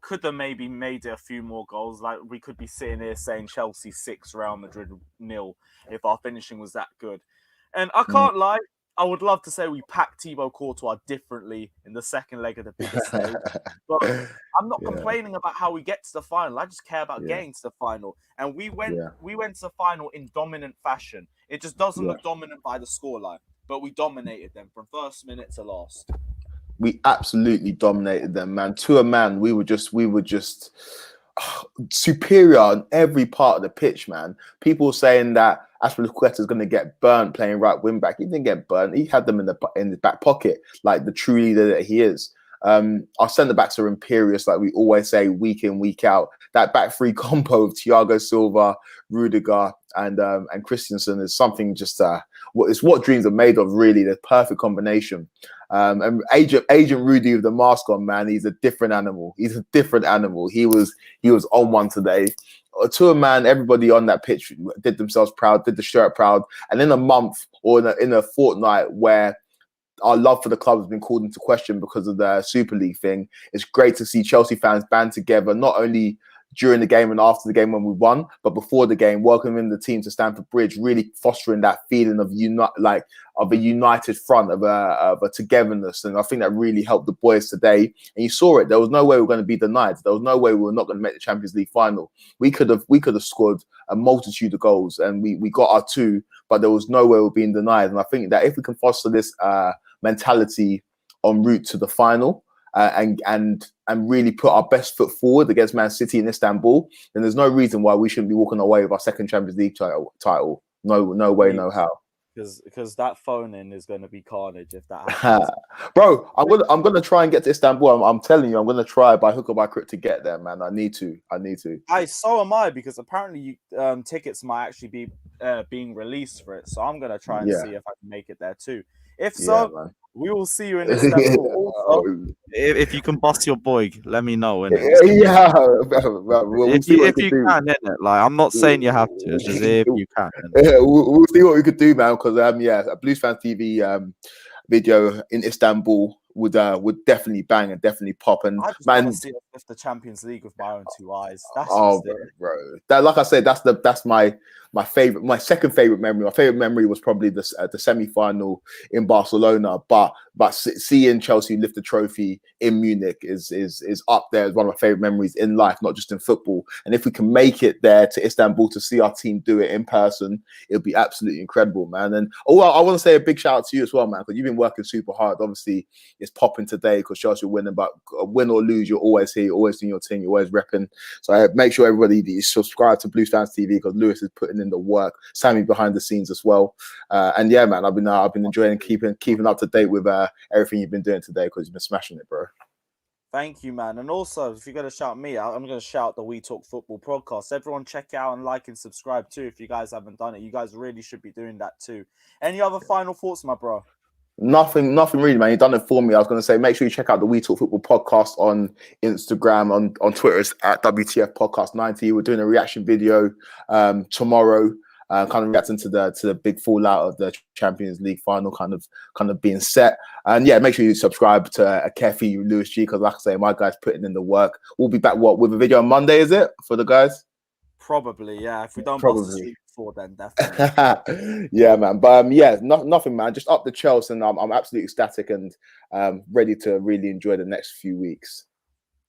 could have maybe made it a few more goals. Like we could be sitting here saying Chelsea 6, Real Madrid 0 if our finishing was that good. And I can't lie, I would love to say we packed Thibaut Courtois differently in the second leg of the biggest stage, but I'm not complaining about how we get to the final. I just care about getting to the final, and we went to the final in dominant fashion. It just doesn't look dominant by the scoreline, but we dominated them from first minute to last. We absolutely dominated them, man. To a man, we were just superior on every part of the pitch, man. People saying that Aspilicueta is going to get burnt playing right wing back. He didn't get burnt. He had them in his back pocket, like the true leader that he is. Our centre backs are imperious, like we always say, week in, week out. That back three combo of Thiago Silva, Rudiger, and Christensen is something just it's what dreams are made of, really. The perfect combination. And Agent Rudy with the mask on, man, he's a different animal. He's a different animal. He was on one today. To a man, everybody on that pitch did themselves proud, did the shirt proud. And in a month or in a fortnight where our love for the club has been called into question because of the Super League thing, it's great to see Chelsea fans band together, not only during the game and after the game when we won, but before the game, welcoming the team to Stamford Bridge, really fostering that feeling of a united front, of a togetherness. And I think that really helped the boys today. And you saw it. There was no way we were going to be denied. There was no way we were not going to make the Champions League final. We could have scored a multitude of goals, and we got our two, but there was no way we were being denied. And I think that if we can foster this mentality en route to the final, and really put our best foot forward against Man City in Istanbul, then there's no reason why we shouldn't be walking away with our second Champions League title. No way, no how. Because that phone-in is going to be carnage if that happens. Bro, I'm gonna try and get to Istanbul. I'm telling you, I'm gonna try by hook or by crook to get there, man. I need to. So am I, because apparently tickets might actually be being released for it. So I'm gonna try and see if I can make it there too. If so, we will see you in Istanbul. Also, if you can bust your boy, let me know. We'll if you can, innit? Like, I'm not saying you have to. It's just if you can. We'll see what we could do, man. Because a Blues Fans TV video in Istanbul would definitely bang and definitely pop. And I just want to see the Champions League with my own two eyes. That's bro. That, like I said, that's my favorite, my second favorite memory. My favorite memory was probably the semi-final in Barcelona, but seeing Chelsea lift the trophy in Munich is up there as one of my favorite memories in life, not just in football. And if we can make it there to Istanbul to see our team do it in person, it'll be absolutely incredible, man. And I want to say a big shout out to you as well, man, because you've been working super hard. Obviously, it's popping today because Chelsea are winning, but win or lose, you're always here, you're always doing your thing, you're always repping. So make sure everybody is subscribed to Blues Fans TV, because Lewis is putting in the work, Sammy behind the scenes as well. And yeah, man, I've been enjoying keeping up to date with everything you've been doing today, because you've been smashing it, bro. Thank you, man. And also, if you're going to shout me out, I'm going to shout the We Talk Football podcast. Everyone check out and like and subscribe too if you guys haven't done it. You guys really should be doing that too. Any other final thoughts, my bro? Nothing really, man. You've done it for me. I was going to say, make sure you check out the We Talk Football podcast on Instagram, on Twitter. It's at WTF Podcast 90. We're doing a reaction video tomorrow, kind of reacting to the big fallout of the Champions League final, kind of being set. And yeah, make sure you subscribe to Kefi, Lewis G, because like I say, my guys putting in the work. We'll be back with a video on Monday, is it, for the guys? Probably, yeah. If we don't bust the street before, then definitely. Yeah, man. But nothing, man. Just up the Chelsea, and I'm absolutely ecstatic and ready to really enjoy the next few weeks.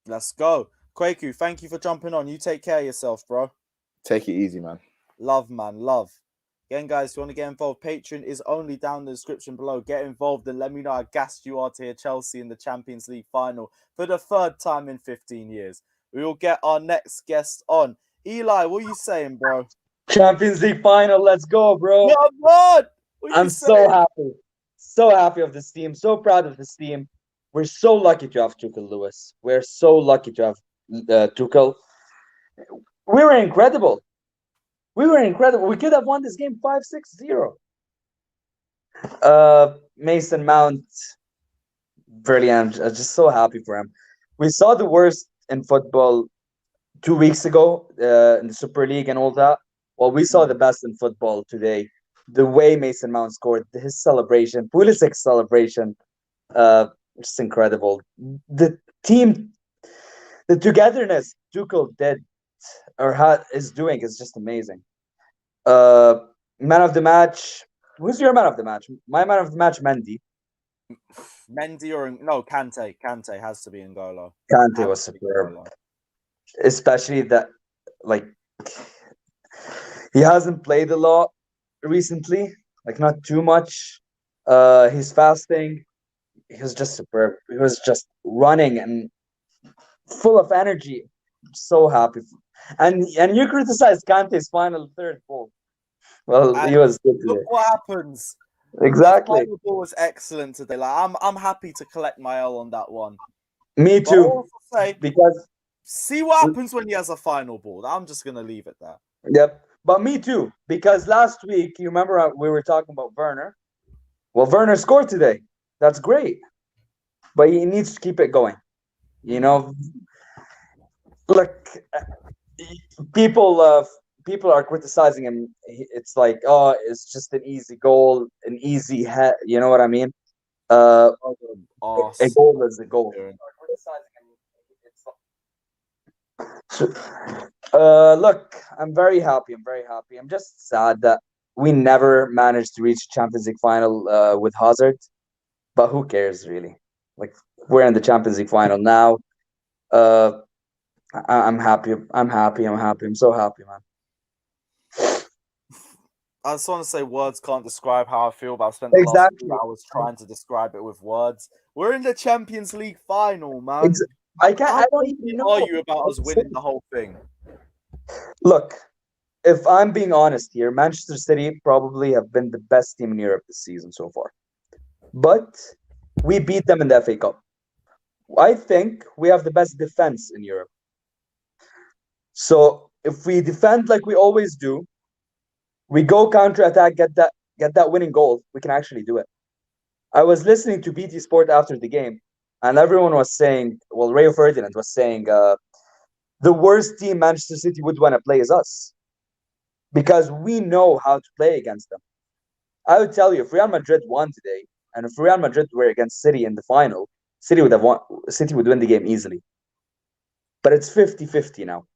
Let's go. Kwaku, thank you for jumping on. You take care of yourself, bro. Take it easy, man. Love, man. Love. Again, guys, if you want to get involved, Patreon is only down in the description below. Get involved and let me know how gassed you are to hear Chelsea in the Champions League final for the third time in 15 years. We will get our next guest on. Eli, what are you saying, bro? Champions League final, let's go, bro. Come on! I'm so happy. So happy of this team. So proud of this team. We're so lucky to have Tuchel, Lewis. We're so lucky to have Tuchel. We were incredible. We could have won this game 5-6-0. Mason Mount, brilliant. I'm just so happy for him. We saw the worst in football 2 weeks ago in the Super League and all that. Well, we saw the best in football today. The way Mason Mount scored, his celebration, Pulisic's celebration, just incredible. The team, the togetherness Tuchel did or is doing is just amazing. Man of the match, Who's your man of the match? My man of the match, Mendy. Mendy or no, Kante. Kante has to be N'Golo. Kante Has was to be superb, N'Golo. especially that like he hasn't played a lot recently, like not too much. He's fasting. He was just superb. He was just running and full of energy. So happy, and you criticized Kante's final third goal. Well, And he was good look today. what happens. The Exactly. final ball was excellent today. Like I'm happy to collect my L on that one. Me But I'll too. also say, Because see what happens when he has a final ball. I'm just gonna leave it there. yep. But me too. Because last week, you remember we were talking about Werner. Well, Werner scored today. That's great. But he needs to keep it going. You know, look, people are criticizing him. It's like, oh, it's just an easy goal, an easy head. You know what I mean? A goal is a goal. Look, I'm very happy. I'm very happy. I'm just sad that we never managed to reach Champions League final with Hazard. But who cares, really? Like, we're in the Champions League final now. I'm happy. I'm happy. I'm happy. I'm so happy, man. I just want to say words can't describe how I feel, but I've spent the last few hours trying to describe it with words. We're in the Champions League final, man. I don't even know. Argue about us winning the whole thing. Look, if I'm being honest here, Manchester City probably have been the best team in Europe this season so far. But we beat them in the FA Cup. I think we have the best defense in Europe. So if we defend like we always do, we go counter-attack, get that winning goal, we can actually do it. I was listening to BT Sport after the game, and everyone was saying, well, Rio Ferdinand was saying, the worst team Manchester City would want to play is us, because we know how to play against them. I would tell you, if Real Madrid won today, and if Real Madrid were against City in the final, City would win the game easily. But it's 50-50 now.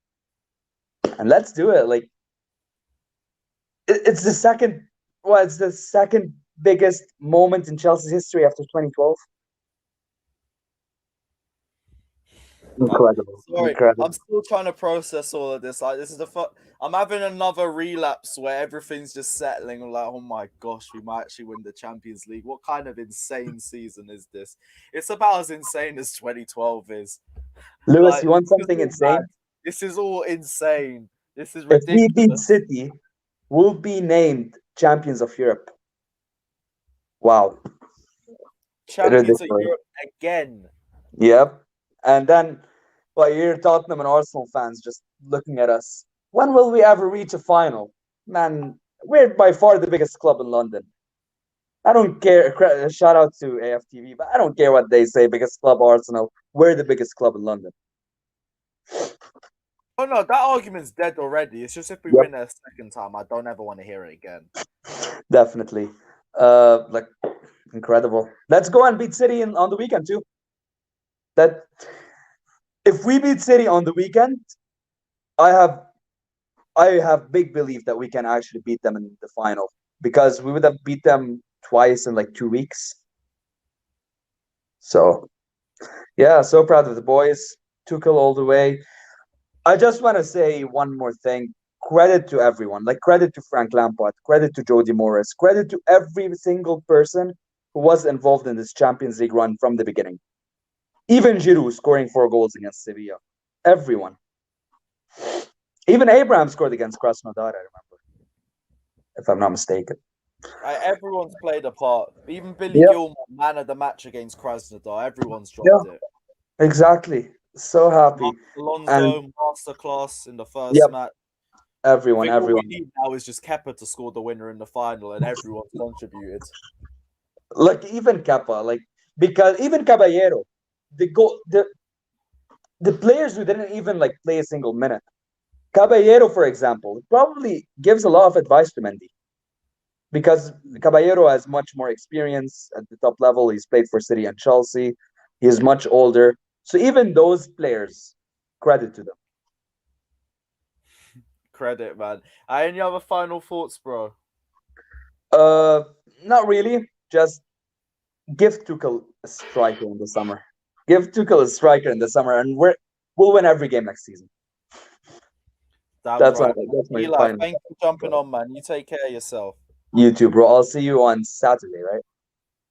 And let's do it. Like, it's the second biggest moment in Chelsea's history after 2012. Incredible. Sorry, Incredible. I'm still trying to process all of this. Like, this is I'm having another relapse where everything's just settling. I'm like, oh my gosh, we might actually win the Champions League. What kind of insane season is this? It's about as insane as 2012 is. Lewis, Like, you want something insane? This is all insane. This is ridiculous. If we beat City, we'll be named champions of Europe. Wow. Champions of Europe again. Yep. And then, well, you're Tottenham and Arsenal fans just looking at us. When will we ever reach a final? Man, we're by far the biggest club in London. I don't care. Shout out to AFTV, but I don't care what they say. Biggest club, Arsenal. We're the biggest club in London. Oh no, that argument's dead already. It's just if we win a second time, I don't ever want to hear it again. Definitely. Like, incredible. Let's go and beat City on the weekend too. That if we beat City on the weekend, I have big belief that we can actually beat them in the final, because we would have beat them twice in like 2 weeks. So yeah, so proud of the boys. Tuchel all the way. I just want to say one more thing. Credit to everyone. Like, credit to Frank Lampard, credit to Jody Morris, credit to every single person who was involved in this Champions League run from the beginning. Even Giroud scoring 4 goals against Sevilla. Everyone. Even Abraham scored against Krasnodar, I remember, if I'm not mistaken. Everyone's played a part. Even Billy Gilmore, man of the match against Krasnodar. Everyone's dropped it. Exactly. So happy. Alonso, masterclass in the first match. Everyone. All we need now is just Kepa to score the winner in the final, and everyone's contributed. Like, even Kepa, because even Caballero, the players who didn't even play a single minute. Caballero, for example, probably gives a lot of advice to Mendy, because Caballero has much more experience at the top level. He's played for City and Chelsea. He is much older. So even those players, credit to them. Credit, man. Any other final thoughts, bro? Not really. Just give Tuchel a striker in the summer. Give Tuchel a striker in the summer, and we'll win every game next season. Damn That's right. my Eli, final. thank you for jumping on, man. You take care of yourself. You too, bro. I'll see you on Saturday, right?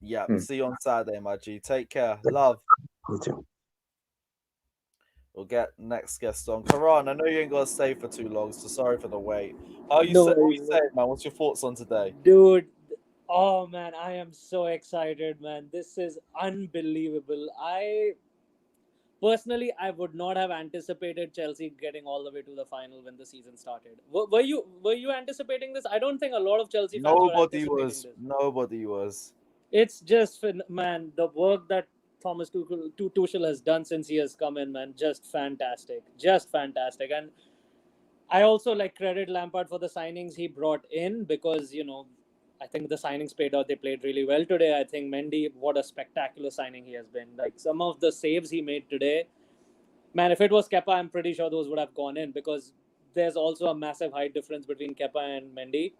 Yeah, Hmm. see you on Saturday, my G. Take care. Love. You too. We'll get next guest on. Karan, I know you ain't got to stay for too long, so sorry for the wait. What you worries, saying, man? What's your thoughts on today? dude. Oh man, I am so excited, man. This is unbelievable. I would not have anticipated Chelsea getting all the way to the final when the season started. Were you anticipating this? I don't think a lot of Chelsea fans were Nobody anticipating was. this. Nobody was. It's just, man, the work that Thomas Tuchel has done since he has come in, man, just fantastic. And I also credit Lampard for the signings he brought in because, I think the signings paid out. They played really well today. I think Mendy, what a spectacular signing he has been. Like some of the saves he made today, man, if it was Kepa, I'm pretty sure those would have gone in because there's also a massive height difference between Kepa and Mendy.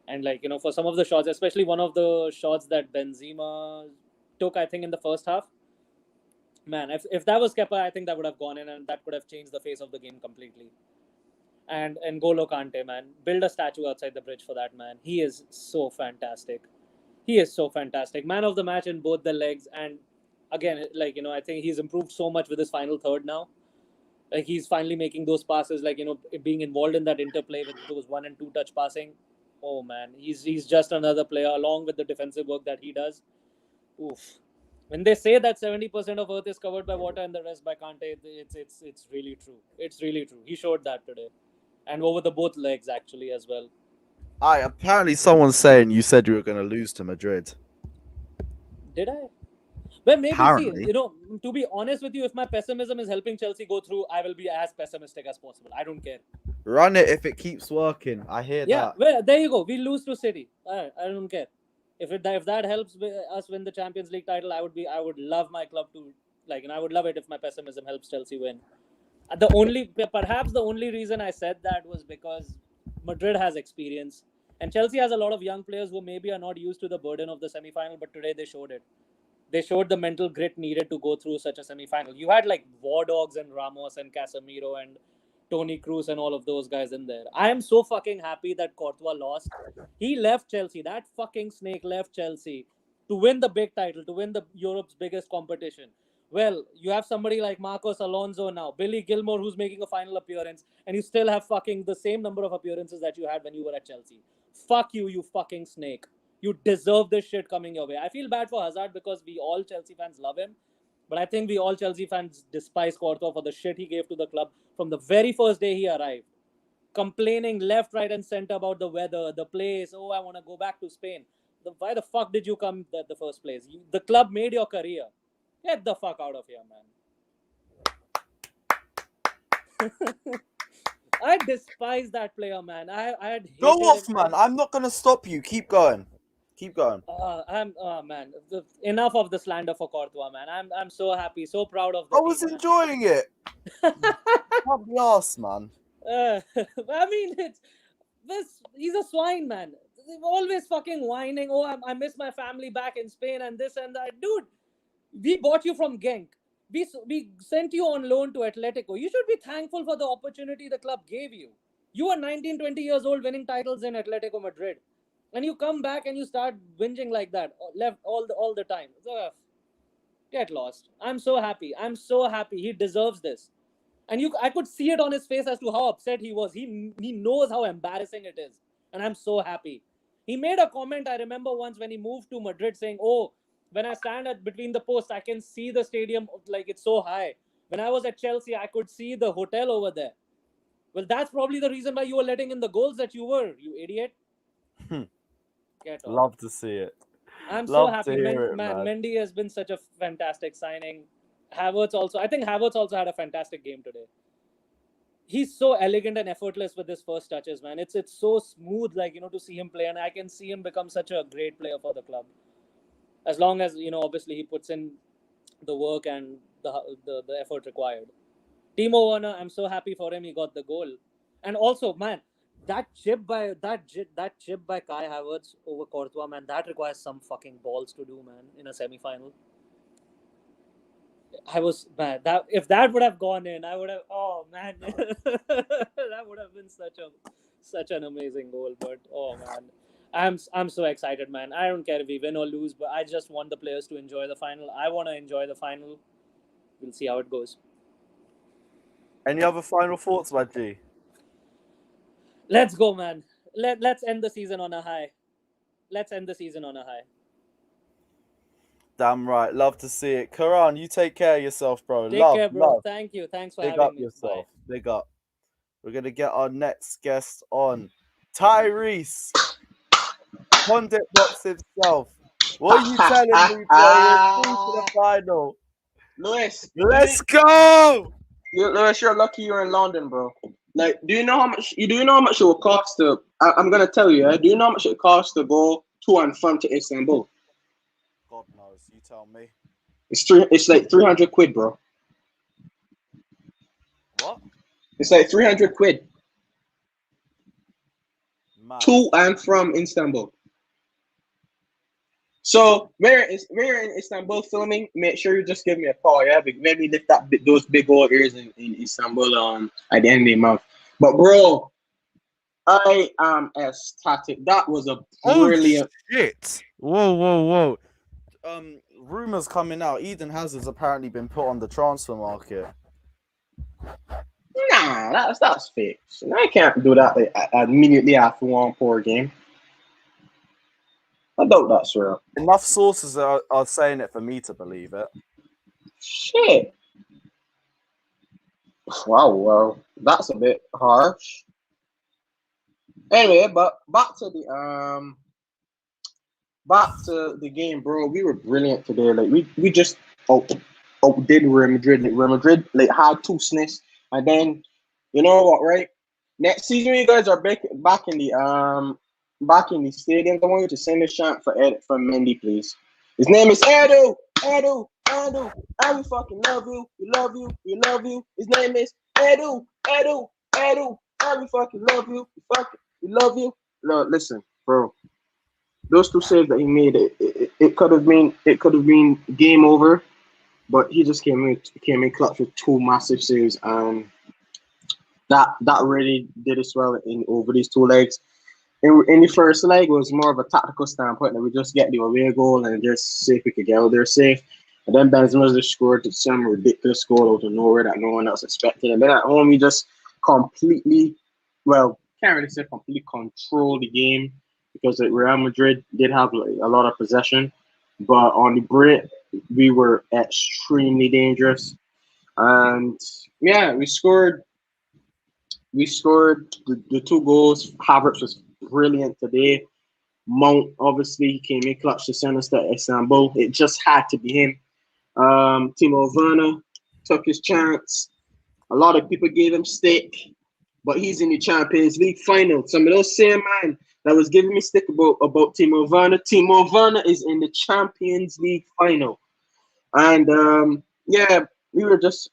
And for some of the shots, especially one of the shots that Benzema took, I think in the first half, man, if that was Kepa, I think that would have gone in and that could have changed the face of the game completely. And N'Golo Kante, man, build a statue outside the bridge for that man. He is so fantastic. Man of the match in both the legs. And again, I think he's improved so much with his final third now. Like he's finally making those passes, being involved in that interplay with those 1 and 2 touch passing. Oh man, he's just another player along with the defensive work that he does. Oof. When they say that 70% of Earth is covered by water and the rest by Kante, it's really true. It's really true. He showed that today. And over the both legs actually as well. Apparently someone's saying you said you were going to lose to Madrid. Did I? Well, maybe Apparently. see, to be honest with you, if my pessimism is helping Chelsea go through, I will be as pessimistic as possible. I don't care. Run it if it keeps working. I hear that. Well, there you go. We lose to City. I don't care. If that helps us win the Champions League title, I would love my club to I would love it if my pessimism helps Chelsea win. Perhaps the only reason I said that was because Madrid has experience and Chelsea has a lot of young players who maybe are not used to the burden of the semi-final, but today they showed it. They showed the mental grit needed to go through such a semi-final. You had War Dogs and Ramos and Casemiro and Toney Kroos and all of those guys in there. I am so fucking happy that Courtois lost. He left Chelsea. That fucking snake left Chelsea to win the big title, to win the Europe's biggest competition. Well, you have somebody like Marcos Alonso now, Billy Gilmore, who's making a final appearance, and you still have fucking the same number of appearances that you had when you were at Chelsea. Fuck you, you fucking snake. You deserve this shit coming your way. I feel bad for Hazard because we all Chelsea fans love him. But I think we all Chelsea fans despise Courtois for the shit he gave to the club from the very first day he arrived. Complaining left, right, and center about the weather, the place. Oh, I want to go back to Spain. Why the fuck did you come at the first place? The club made your career. Get the fuck out of here, man. I despise that player, man. I had Go hated off, him. man. I'm not going to stop you. Keep going. Keep going. Man. Enough of the slander for Courtois, man. I'm so happy, so proud of the I team, was man. enjoying it. Can't be arsed, man. I mean, he's a swine, man. They're always fucking whining. Oh, I miss my family back in Spain and this and that. Dude, we bought you from Genk. We sent you on loan to Atletico. You should be thankful for the opportunity the club gave you. You were 19, 20 years old winning titles in Atletico Madrid. And you come back and you start whinging like that, left all the time. Get lost. I'm so happy. He deserves this. And I could see it on his face as to how upset he was. He knows how embarrassing it is. And I'm so happy. He made a comment, I remember once when he moved to Madrid saying, oh, when I stand between the posts, I can see the stadium it's so high. When I was at Chelsea, I could see the hotel over there. Well, that's probably the reason why you were letting in the goals that you were, you idiot. Love to see it. I'm Love so happy. Man, Mendy has been such a fantastic signing. I think Havertz also had a fantastic game today. He's so elegant and effortless with his first touches, man. It's so smooth, to see him play, and I can see him become such a great player for the club. As long as, obviously he puts in the work and the effort required. Timo Werner, I'm so happy for him. He got the goal. And also, man, that chip by Kai Havertz over Courtois, man, that requires some fucking balls to do, man, in a semi-final. I was man. That if that would have gone in, I would have. Oh man, that would have been such an amazing goal. But oh man, I'm so excited, man. I don't care if we win or lose, but I just want the players to enjoy the final. I want to enjoy the final. We'll see how it goes. Any other final thoughts, my G? Let's go, man. Let's end the season on a high. Let's end the season on a high. Damn right. Love to see it. Karan, you take care of yourself, bro. Take love, care, bro. love. Thank you. Thanks for Big having up me. yourself. Bye. Big up. We're going to get our next guest on. Tyrese. Pundit box himself. What are you telling me, bro? We're through to the final. Lewis, Let's go! Lewis, you're lucky you're in London, bro. Like, do you know how much it will cost to? I'm gonna tell you. Do you know how much it costs to go to and from to Istanbul? God knows. You tell me. It's like 300 quid, bro. What? It's like 300 quid Man. to and from Istanbul. So when you're in Istanbul filming, make sure you just give me a call, yeah? Maybe lift up those big old ears in Istanbul at the end of the month. But bro, I am ecstatic. That was a brilliant. Oh shit! Whoa! Rumors coming out. Eden Hazard's apparently been put on the transfer market. Nah, that's fake. I can't do that immediately after one poor game. I doubt that's real. Enough sources are saying it for me to believe it. Shit. Wow, well, that's a bit harsh. Anyway, but back to the game, bro. We were brilliant today. Like we just outdid Real Madrid. Like, Real Madrid had two sniffs, and then you know what, right? Next season, you guys are back in the stadium. I want you to send a chant for Mendy, please. His name is Edu. And we fucking love you. We love you. His name is Edu. And we fucking love you. We love you. Look, listen, bro. Those two saves that he made, it could have been game over, but he just came in clutch with two massive saves, and that really did us well over these two legs. In the first leg, it was more of a tactical standpoint that we just get the away goal and just see if we could get out there safe. And then Benzema just scored some ridiculous goal out of nowhere that no one else expected. And then at home, we just completely control the game because Real Madrid did have a lot of possession. But on the break, we were extremely dangerous. And yeah, we scored the two goals. Havertz was brilliant today. Mount obviously came in clutch to send us to Istanbul. It just had to be him. Timo Werner took his chance. A lot of people gave him stick, but he's in the Champions League final. Some of those same man that was giving me stick about Timo Werner is in the Champions League final. And yeah, we were just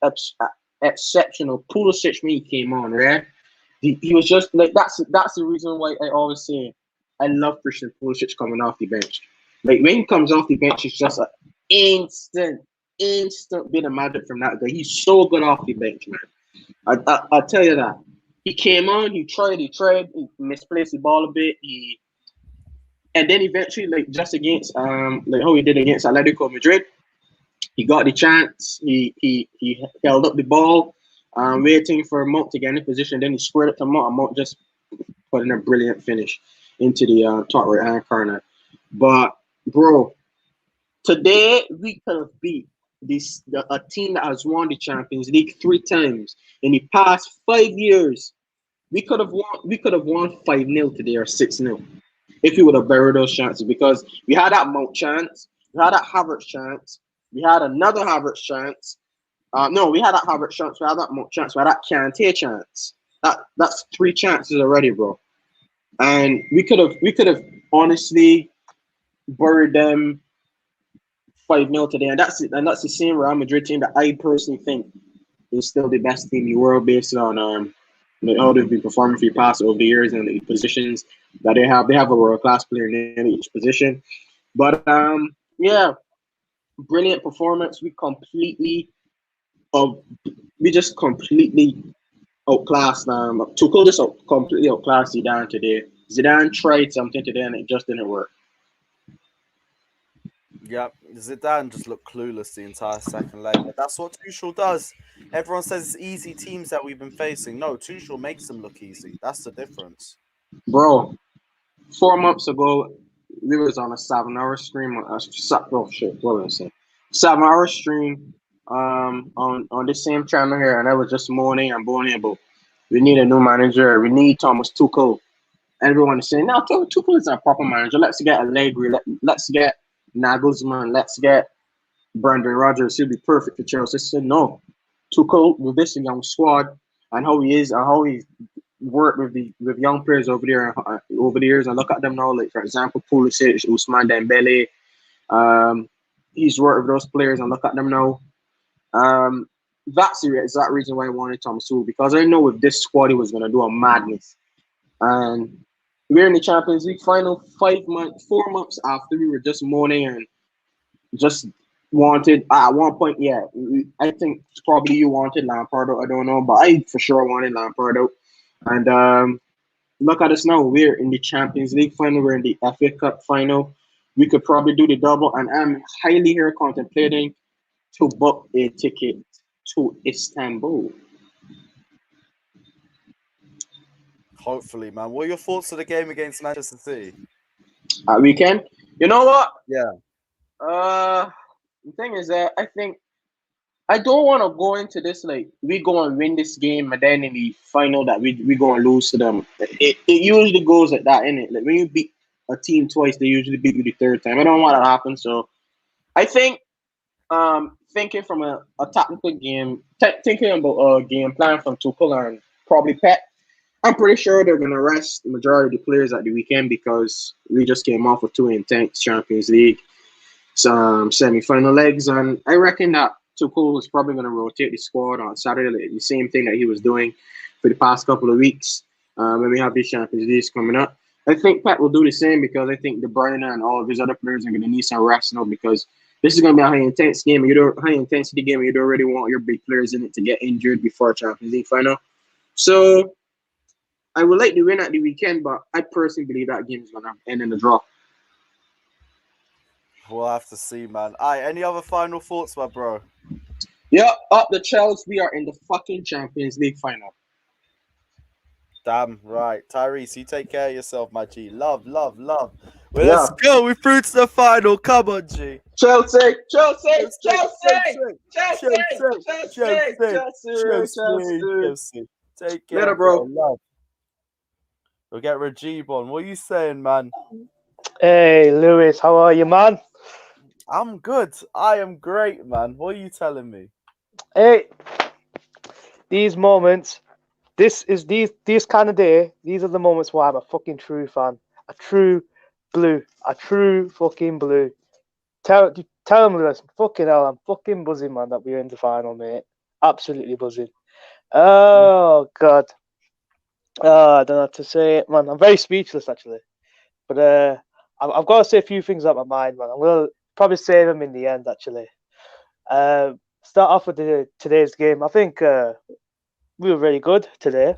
exceptional. Pulisic when he came on, right? He was just like that's the reason why I always say I love Christian Pulisic coming off the bench. Like when he comes off the bench, it's just an instant bit of magic from that guy. He's so good off the bench, man. I'll tell you that. He came on, he tried, he misplaced the ball a bit, and then eventually, like just against like how he did against Atletico Madrid, he got the chance. He held up the ball, waiting for Mount to get in position. Then he squared it to Mount, and Mount just put in a brilliant finish into the top right hand corner. But bro, today we could have beat a team that has won the Champions League 3 times in the past 5 years. We could have won 5-0 today or 6-0 if we would have buried those chances, because we had that Mount chance, we had that Havertz chance, we had another Havertz chance. We had that Havertz chance, we had that Mount chance, we had that Kante chance. That's 3 chances already, bro. And we could have honestly buried them 5-0 today, and that's the same Real Madrid team that I personally think is still the best team in the world based on how they've been performing for the past over the years and the positions that they have. They have a world class player in each position. But yeah, brilliant performance. We just completely outclassed Tuchel just completely outclassed Zidane today. Zidane tried something today and it just didn't work. Yep, Zidane just looked clueless the entire second leg. But that's what Tuchel does. Everyone says it's easy teams that we've been facing. No, Tuchel makes them look easy. That's the difference. Bro, 4 months ago, we was on a 7-hour stream. Oh shit, what was I saying? 7-hour stream on the same channel here, and I was just moaning and boning about we need a new manager. We need Thomas Tuchel. Everyone is saying, no, Tuchel is a proper manager. Let's get Allegri. Let's get Nagelsmann. Let's get Brendan Rodgers. He'll be perfect for Chelsea. I said, no. Tuchel, with this young squad and how he is and how he's worked with young players over there over the years, and look at them now. Like, for example, Pulisic, Ousmane Dembele. He's worked with those players, and look at them now. That's the exact reason why I wanted Thomas Tuchel, because I know with this squad he was going to do a madness. And we're in the Champions League final 4 months after we were just moaning and just wanted, at one point, yeah, I think probably you wanted Lampard out, I don't know, but I for sure wanted Lampard out. And look at us now, we're in the Champions League final, we're in the FA Cup final. We could probably do the double, and I'm highly here contemplating to book a ticket to Istanbul. Hopefully, man. What are your thoughts of the game against Manchester City? At weekend? You know what? Yeah. The thing is that I think I don't want to go into this like we go and win this game and then in the final that we go and lose to them. It usually goes like that, innit? Like when you beat a team twice, they usually beat you the third time. I don't want that to happen. So I think thinking from a tactical game, thinking about a game plan from Tuchel and probably Pep, I'm pretty sure they're going to rest the majority of the players at the weekend because we just came off with 2 intense Champions League semi-final legs. And I reckon that Tuchel is probably going to rotate the squad on Saturday, like the same thing that he was doing for the past couple of weeks when we have these Champions Leagues coming up. I think Pep will do the same because I think De Bruyne and all of his other players are going to need some rest now because this is going to be a high-intensity game. High-intensity game, and you don't really want your big players in it to get injured before a Champions League final. So I would like to win at the weekend, but I personally believe that game is going to end in a draw. We'll have to see, man. Any other final thoughts, my bro? Yeah, up the Chelsea, we are in the fucking Champions League final. Damn right. Tyrese, you take care of yourself, my G. Love. Well, let's go. We're through to the final. Come on, G. Chelsea. Take care. Later, bro. Love. We'll get Rajib on. What are you saying, man? Hey, Lewis, how are you, man? I'm good. I am great, man. What are you telling me? Hey, these moments, this kind of day, these are the moments where I'm a fucking true fan. A true blue. A true fucking blue. Tell them, listen, fucking hell, I'm fucking buzzing, man, that we're in the final, mate. Absolutely buzzing. Oh, God. I don't know what to say it, man. I'm very speechless, actually. But I've got to say a few things out of my mind, man. I'm going to probably save them in the end, actually. Start off with today's game. I think we were really good today.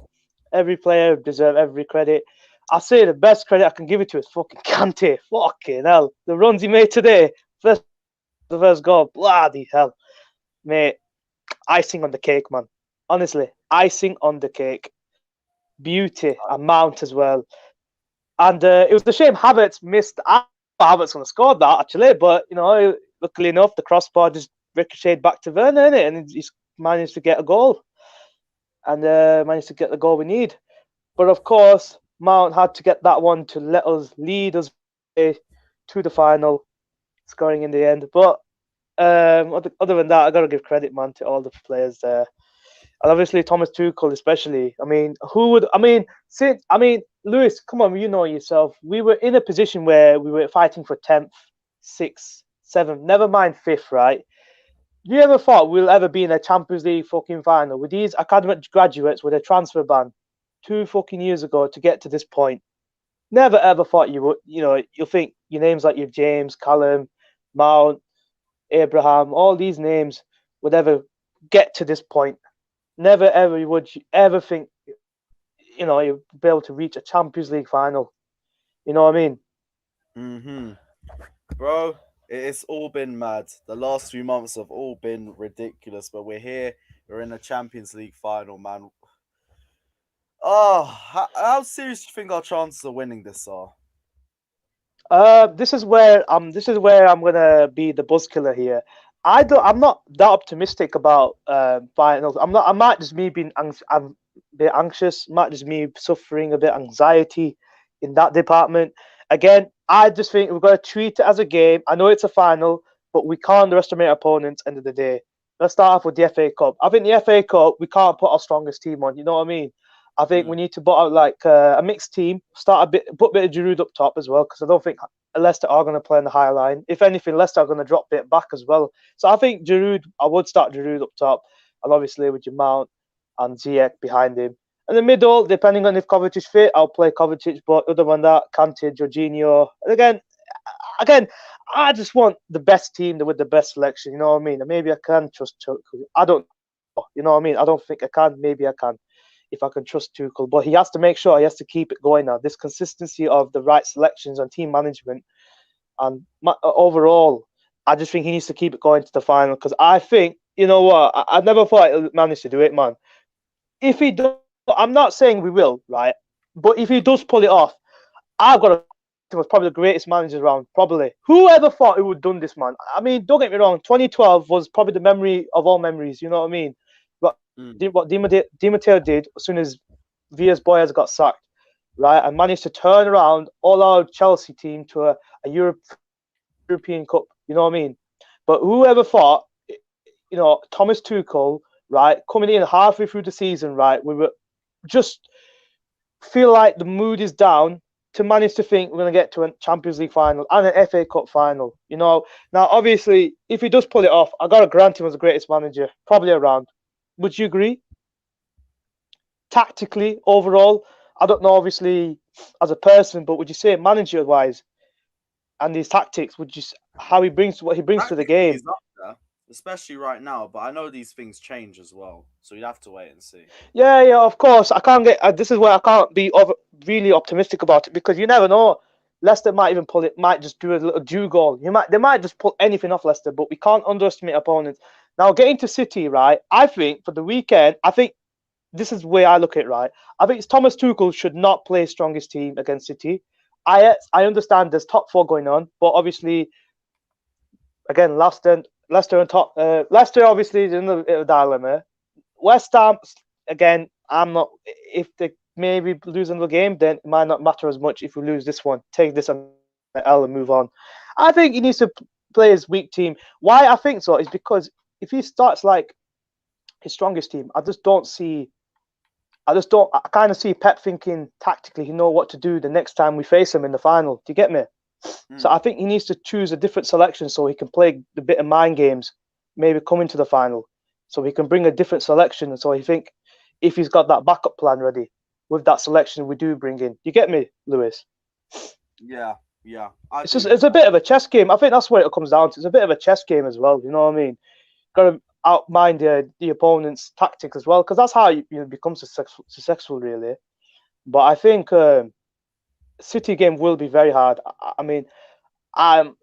Every player deserved every credit. I'll say the best credit I can give it to is fucking Kante. Fucking hell. The runs he made today, the first goal, bloody hell. Mate, icing on the cake, man. Honestly, icing on the cake. Beauty, a mount as well. And it was a shame Havertz missed. Havertz would have scored that, actually. But, you know, luckily enough, the crossbar just ricocheted back to Werner, innit? And he's managed to get a goal. And managed to get the goal we need. But, of course, Mount had to get that one to let us lead us to the final, scoring in the end. But other than that, I got to give credit, man, to all the players there. And obviously, Thomas Tuchel especially. I mean, Lewis, come on, you know yourself. We were in a position where we were fighting for 10th, 6th, 7th, never mind 5th, right? You ever thought we'll ever be in a Champions League fucking final with these academic graduates with a transfer ban? 2 fucking years ago to get to this point. Never ever thought you would. You'll think your names like your James, Callum, Mount, Abraham, all these names would ever get to this point. Never ever would you ever think, you'd be able to reach a Champions League final. You know what I mean? Bro, it's all been mad. The last few months have all been ridiculous, but we're here. We're in the Champions League final, man. Oh, how serious do you think our chances of winning this are? This is where I'm gonna be the buzz killer here. I'm not that optimistic about finals. I might just me being I'm a bit anxious. Might just me suffering a bit anxiety in that department. Again, I just think we've got to treat it as a game. I know it's a final, but we can't underestimate opponents. End of the day, let's start off with the FA Cup. I think the FA Cup we can't put our strongest team on. You know what I mean? I think we need to put out like a mixed team. Put a bit of Giroud up top as well, because I don't think Leicester are going to play on the high line. If anything, Leicester are going to drop a bit back as well. So I think I would start Giroud up top, and obviously with your Mount and Ziyech behind him. In the middle, depending on if Kovacic is fit, I'll play Kovacic. But other than that, Kante, Jorginho. And again, I just want the best team with the best selection. You know what I mean? And maybe I can trust Tuchel. I don't know. You know what I mean? I don't think I can. Maybe I can, if I can trust Tuchel. But he has to make sure he has to keep it going now. This consistency of the right selections and team management. And overall, I just think he needs to keep it going to the final. Because I think, you know what? I never thought he'll manage to do it, man. If he does, I'm not saying we will, right? But if he does pull it off, I've got to. He was probably the greatest manager around. Probably. Whoever thought he would have done this, man? I mean, don't get me wrong. 2012 was probably the memory of all memories. You know what I mean? But what Di Matteo did as soon as Villas Boas got sacked, right, and managed to turn around all our Chelsea team to a European Cup. You know what I mean? But whoever thought, Thomas Tuchel, right, coming in halfway through the season, right, we were just feel like the mood is down to manage to think we're going to get to a Champions League final and an FA Cup final. Now obviously, if he does pull it off, I got to grant him as the greatest manager probably around. Would you agree? Tactically, overall, I don't know, obviously, as a person, but would you say manager-wise and his tactics, what he brings to the game? He's up there, especially right now, but I know these things change as well, so you'd have to wait and see. Yeah, of course. I can't get. This is where I can't be really optimistic about it, because you never know. Leicester might even pull it. Might just do a little Jew goal. They might just pull anything off Leicester, but we can't underestimate opponents. Now, getting to City, right? I think for the weekend, this is where I look at it, right? I think Thomas Tuchel should not play strongest team against City. I understand there's top four going on, but obviously, again, Leicester and top. Leicester obviously is in a dilemma. West Ham, again, I'm not. If they maybe lose another game, then it might not matter as much if we lose this one. Take this on the L and move on. I think he needs to play his weak team. Why I think so is because if he starts like his strongest team, I kind of see Pep thinking tactically, he know what to do the next time we face him in the final. Do you get me? So I think he needs to choose a different selection so he can play the bit of mind games, maybe come into the final. So he can bring a different selection. And so I think if he's got that backup plan ready with that selection we do bring in. You get me, Lewis? Yeah. It's a bit of a chess game. I think that's what it comes down to. It's a bit of a chess game as well. You know what I mean? Got to outmind the opponent's tactics as well, because that's how you become successful, really. But I think City game will be very hard. I mean,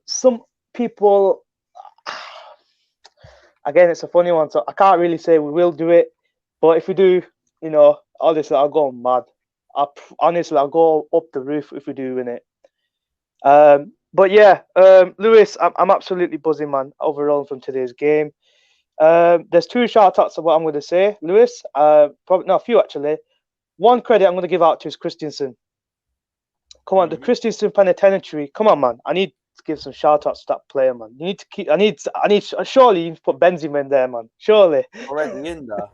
some people. Again, it's a funny one, so I can't really say we will do it. But if we do, honestly, I'll go mad. I'll go up the roof if we do win it. But yeah, Lewis, I'm absolutely buzzing, man, overall from today's game. There's two shout-outs of what I'm going to say, Lewis. Probably a few actually. One credit I'm going to give out to is Christensen. Come on, the Christensen penitentiary. Come on, man. I need to give some shout-outs to that player, man. You need to keep. I need. Surely you put Benzema in there, man. Surely. Already in there.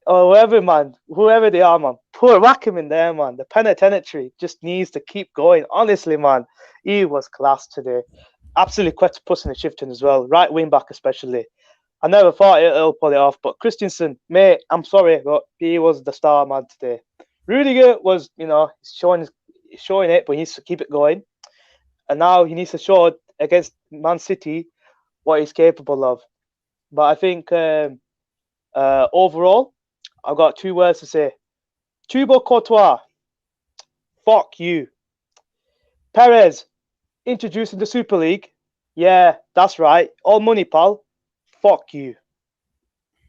Or whoever they are, man. Whack him in there, man. The penitentiary just needs to keep going. Honestly, man, he was class today. Absolutely quite pushing and shifting as well. Right wing back especially. I never thought it'll pull it off, but Christensen, mate, I'm sorry, but he was the star man today. Rudiger was, showing it, but he needs to keep it going. And now he needs to show against Man City what he's capable of. But I think overall, I've got 2 words to say. Thibaut Courtois, fuck you. Perez, introducing the Super League. Yeah, that's right. All money, pal. Fuck you.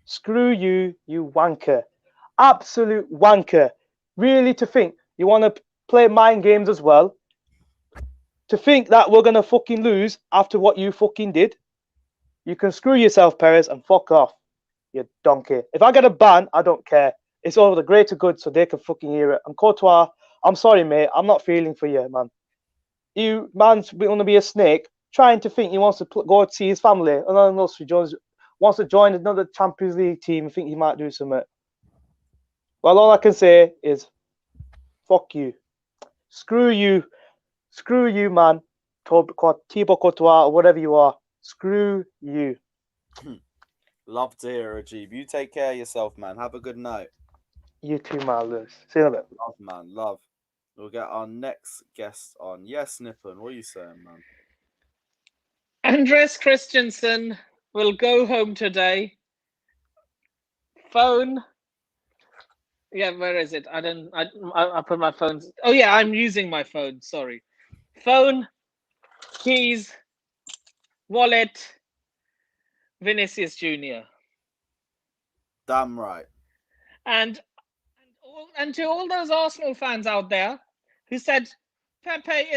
Screw you, you wanker. Absolute wanker. Really, to think you want to play mind games as well? To think that we're going to fucking lose after what you fucking did? You can screw yourself, Perez, and fuck off, you donkey. If I get a ban, I don't care. It's over the greater good so they can fucking hear it. And Courtois, I'm sorry, mate. I'm not feeling for you, man. You, man's going to be a snake trying to think he wants to go see his family. And then else he wants to join another Champions League team and think he might do something. Well, all I can say is, fuck you. Screw you. Screw you, man. Thibaut Courtois or whatever you are. Screw you. Love to hear it, Ajib. You take care of yourself, man. Have a good night. You too, man, Lewis. See you in a bit. Love, man. Love. We'll get our next guest on. Yes, Nippon. What are you saying, man? Andres Christensen will go home today. Phone. Yeah, where is it? I put my phone. Oh, yeah, I'm using my phone. Sorry. Phone, keys, wallet, Vinicius Jr. Damn right. And to all those Arsenal fans out there who said Pepe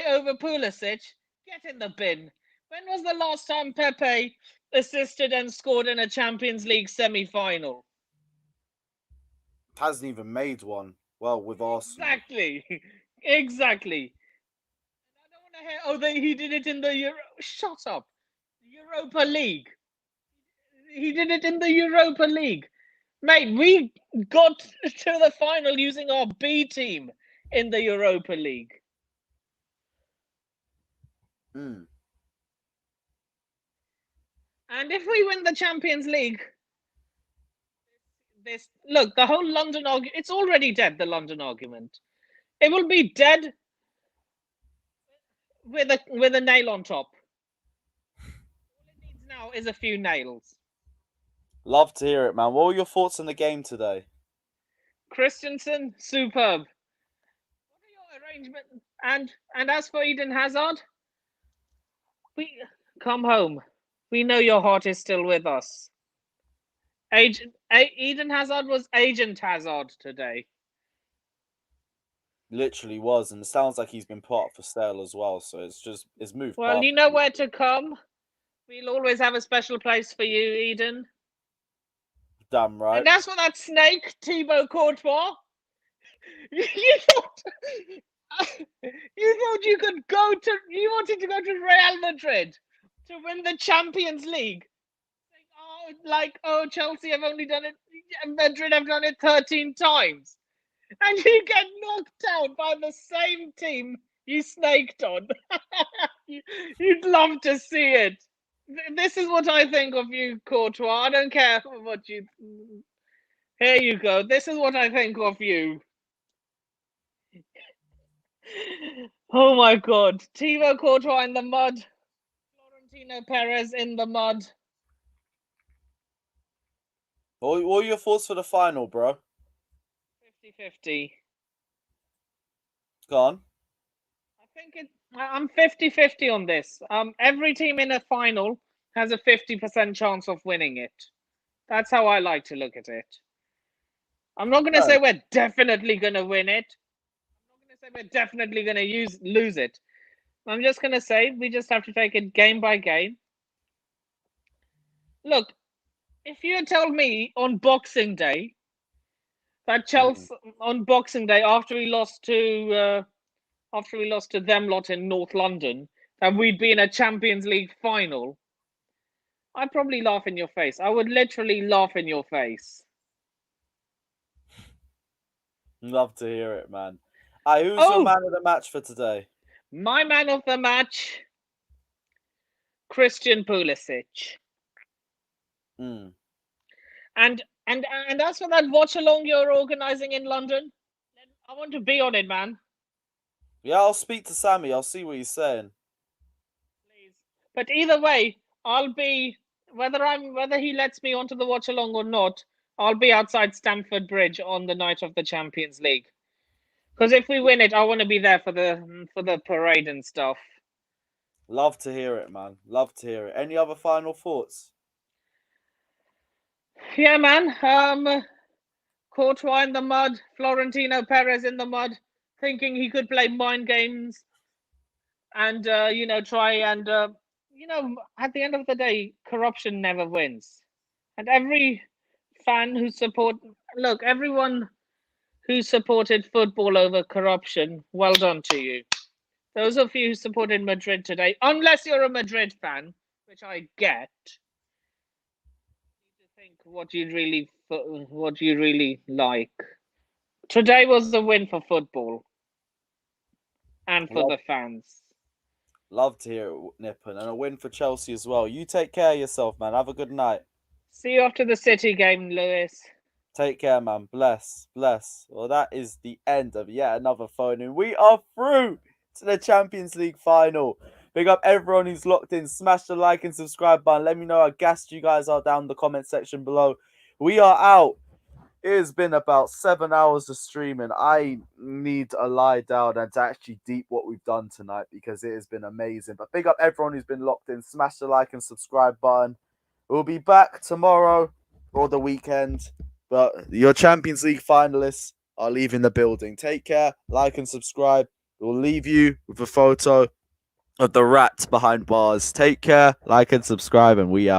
over Pulisic, get in the bin. When was the last time Pepe assisted and scored in a Champions League Semi Final? Hasn't even made one. Well, with Arsenal. Exactly. I don't want to hear, he did it in the Shut up. Europa League. He did it in the Europa League. Mate, we got to the final using our B team in the Europa League. Mm. And if we win the Champions League, look, the whole London argument, it's already dead, the London argument. It will be dead with a nail on top. All it needs now is a few nails. Love to hear it, man. What were your thoughts on the game today? Christensen, superb. What are your arrangements? And as for Eden Hazard, come home. We know your heart is still with us. Eden Hazard was Agent Hazard today. Literally was, and it sounds like he's been put up for sale as well. So it's moved. Well, you know where to come. We'll always have a special place for you, Eden. Damn right. And as for that snake, Thibaut Courtois, you thought you could go to. You wanted to go to Real Madrid to win the Champions League. Chelsea have only done it. Madrid have done it 13 times. And you get knocked out by the same team you snaked on. You'd love to see it. This is what I think of you, Courtois. I don't care what you... Here you go. This is what I think of you. Oh my God. Thibaut Courtois in the mud. Florentino Perez in the mud. What are your thoughts for the final, bro? 50-50. Go on. I'm 50-50 on this. Every team in a final has a 50% chance of winning it. That's how I like to look at it. I'm not going to say we're definitely going to win it. I'm not going to say we're definitely going to lose it. I'm just going to say we just have to take it game by game. Look, if you had told me on Boxing Day that Chelsea on Boxing Day after we lost to them lot in North London, that we'd be in a Champions League final, I'd probably laugh in your face. I would literally laugh in your face. Love to hear it, man. Who's your man of the match for today? My man of the match, Christian Pulisic. Mm. And as for that watch along you're organising in London, I want to be on it, man. Yeah, I'll speak to Sammy. I'll see what he's saying. Please. But either way, I'll be whether he lets me onto the watch along or not. I'll be outside Stamford Bridge on the night of the Champions League. Because if we win it, I want to be there for the parade and stuff. Love to hear it, man. Love to hear it. Any other final thoughts? Yeah, man. Courtois in the mud, Florentino Perez in the mud, thinking he could play mind games and try and at the end of the day, corruption never wins. And every fan who everyone who supported football over corruption, well done to you. Those of you who supported Madrid today, unless you're a Madrid fan, which I get, need to think what you really like. Today was a win for football and for the fans. Love to hear it, Nippon, and a win for Chelsea as well. You take care of yourself, man. Have a good night. See you after the City game, Lewis. Take care, man. Bless. Well, that is the end of yet another phone-in. We are through to the Champions League final. Big up everyone who's locked in. Smash the like and subscribe button. Let me know how gassed you guys are down in the comment section below. We are out. It has been about 7 hours of streaming. I need a lie down and to actually deep what we've done tonight because it has been amazing. But big up everyone who's been locked in. Smash the like and subscribe button. We'll be back tomorrow or the weekend. But your Champions League finalists are leaving the building. Take care. Like and subscribe. We'll leave you with a photo of the rats behind bars. Take care. Like and subscribe, and we out.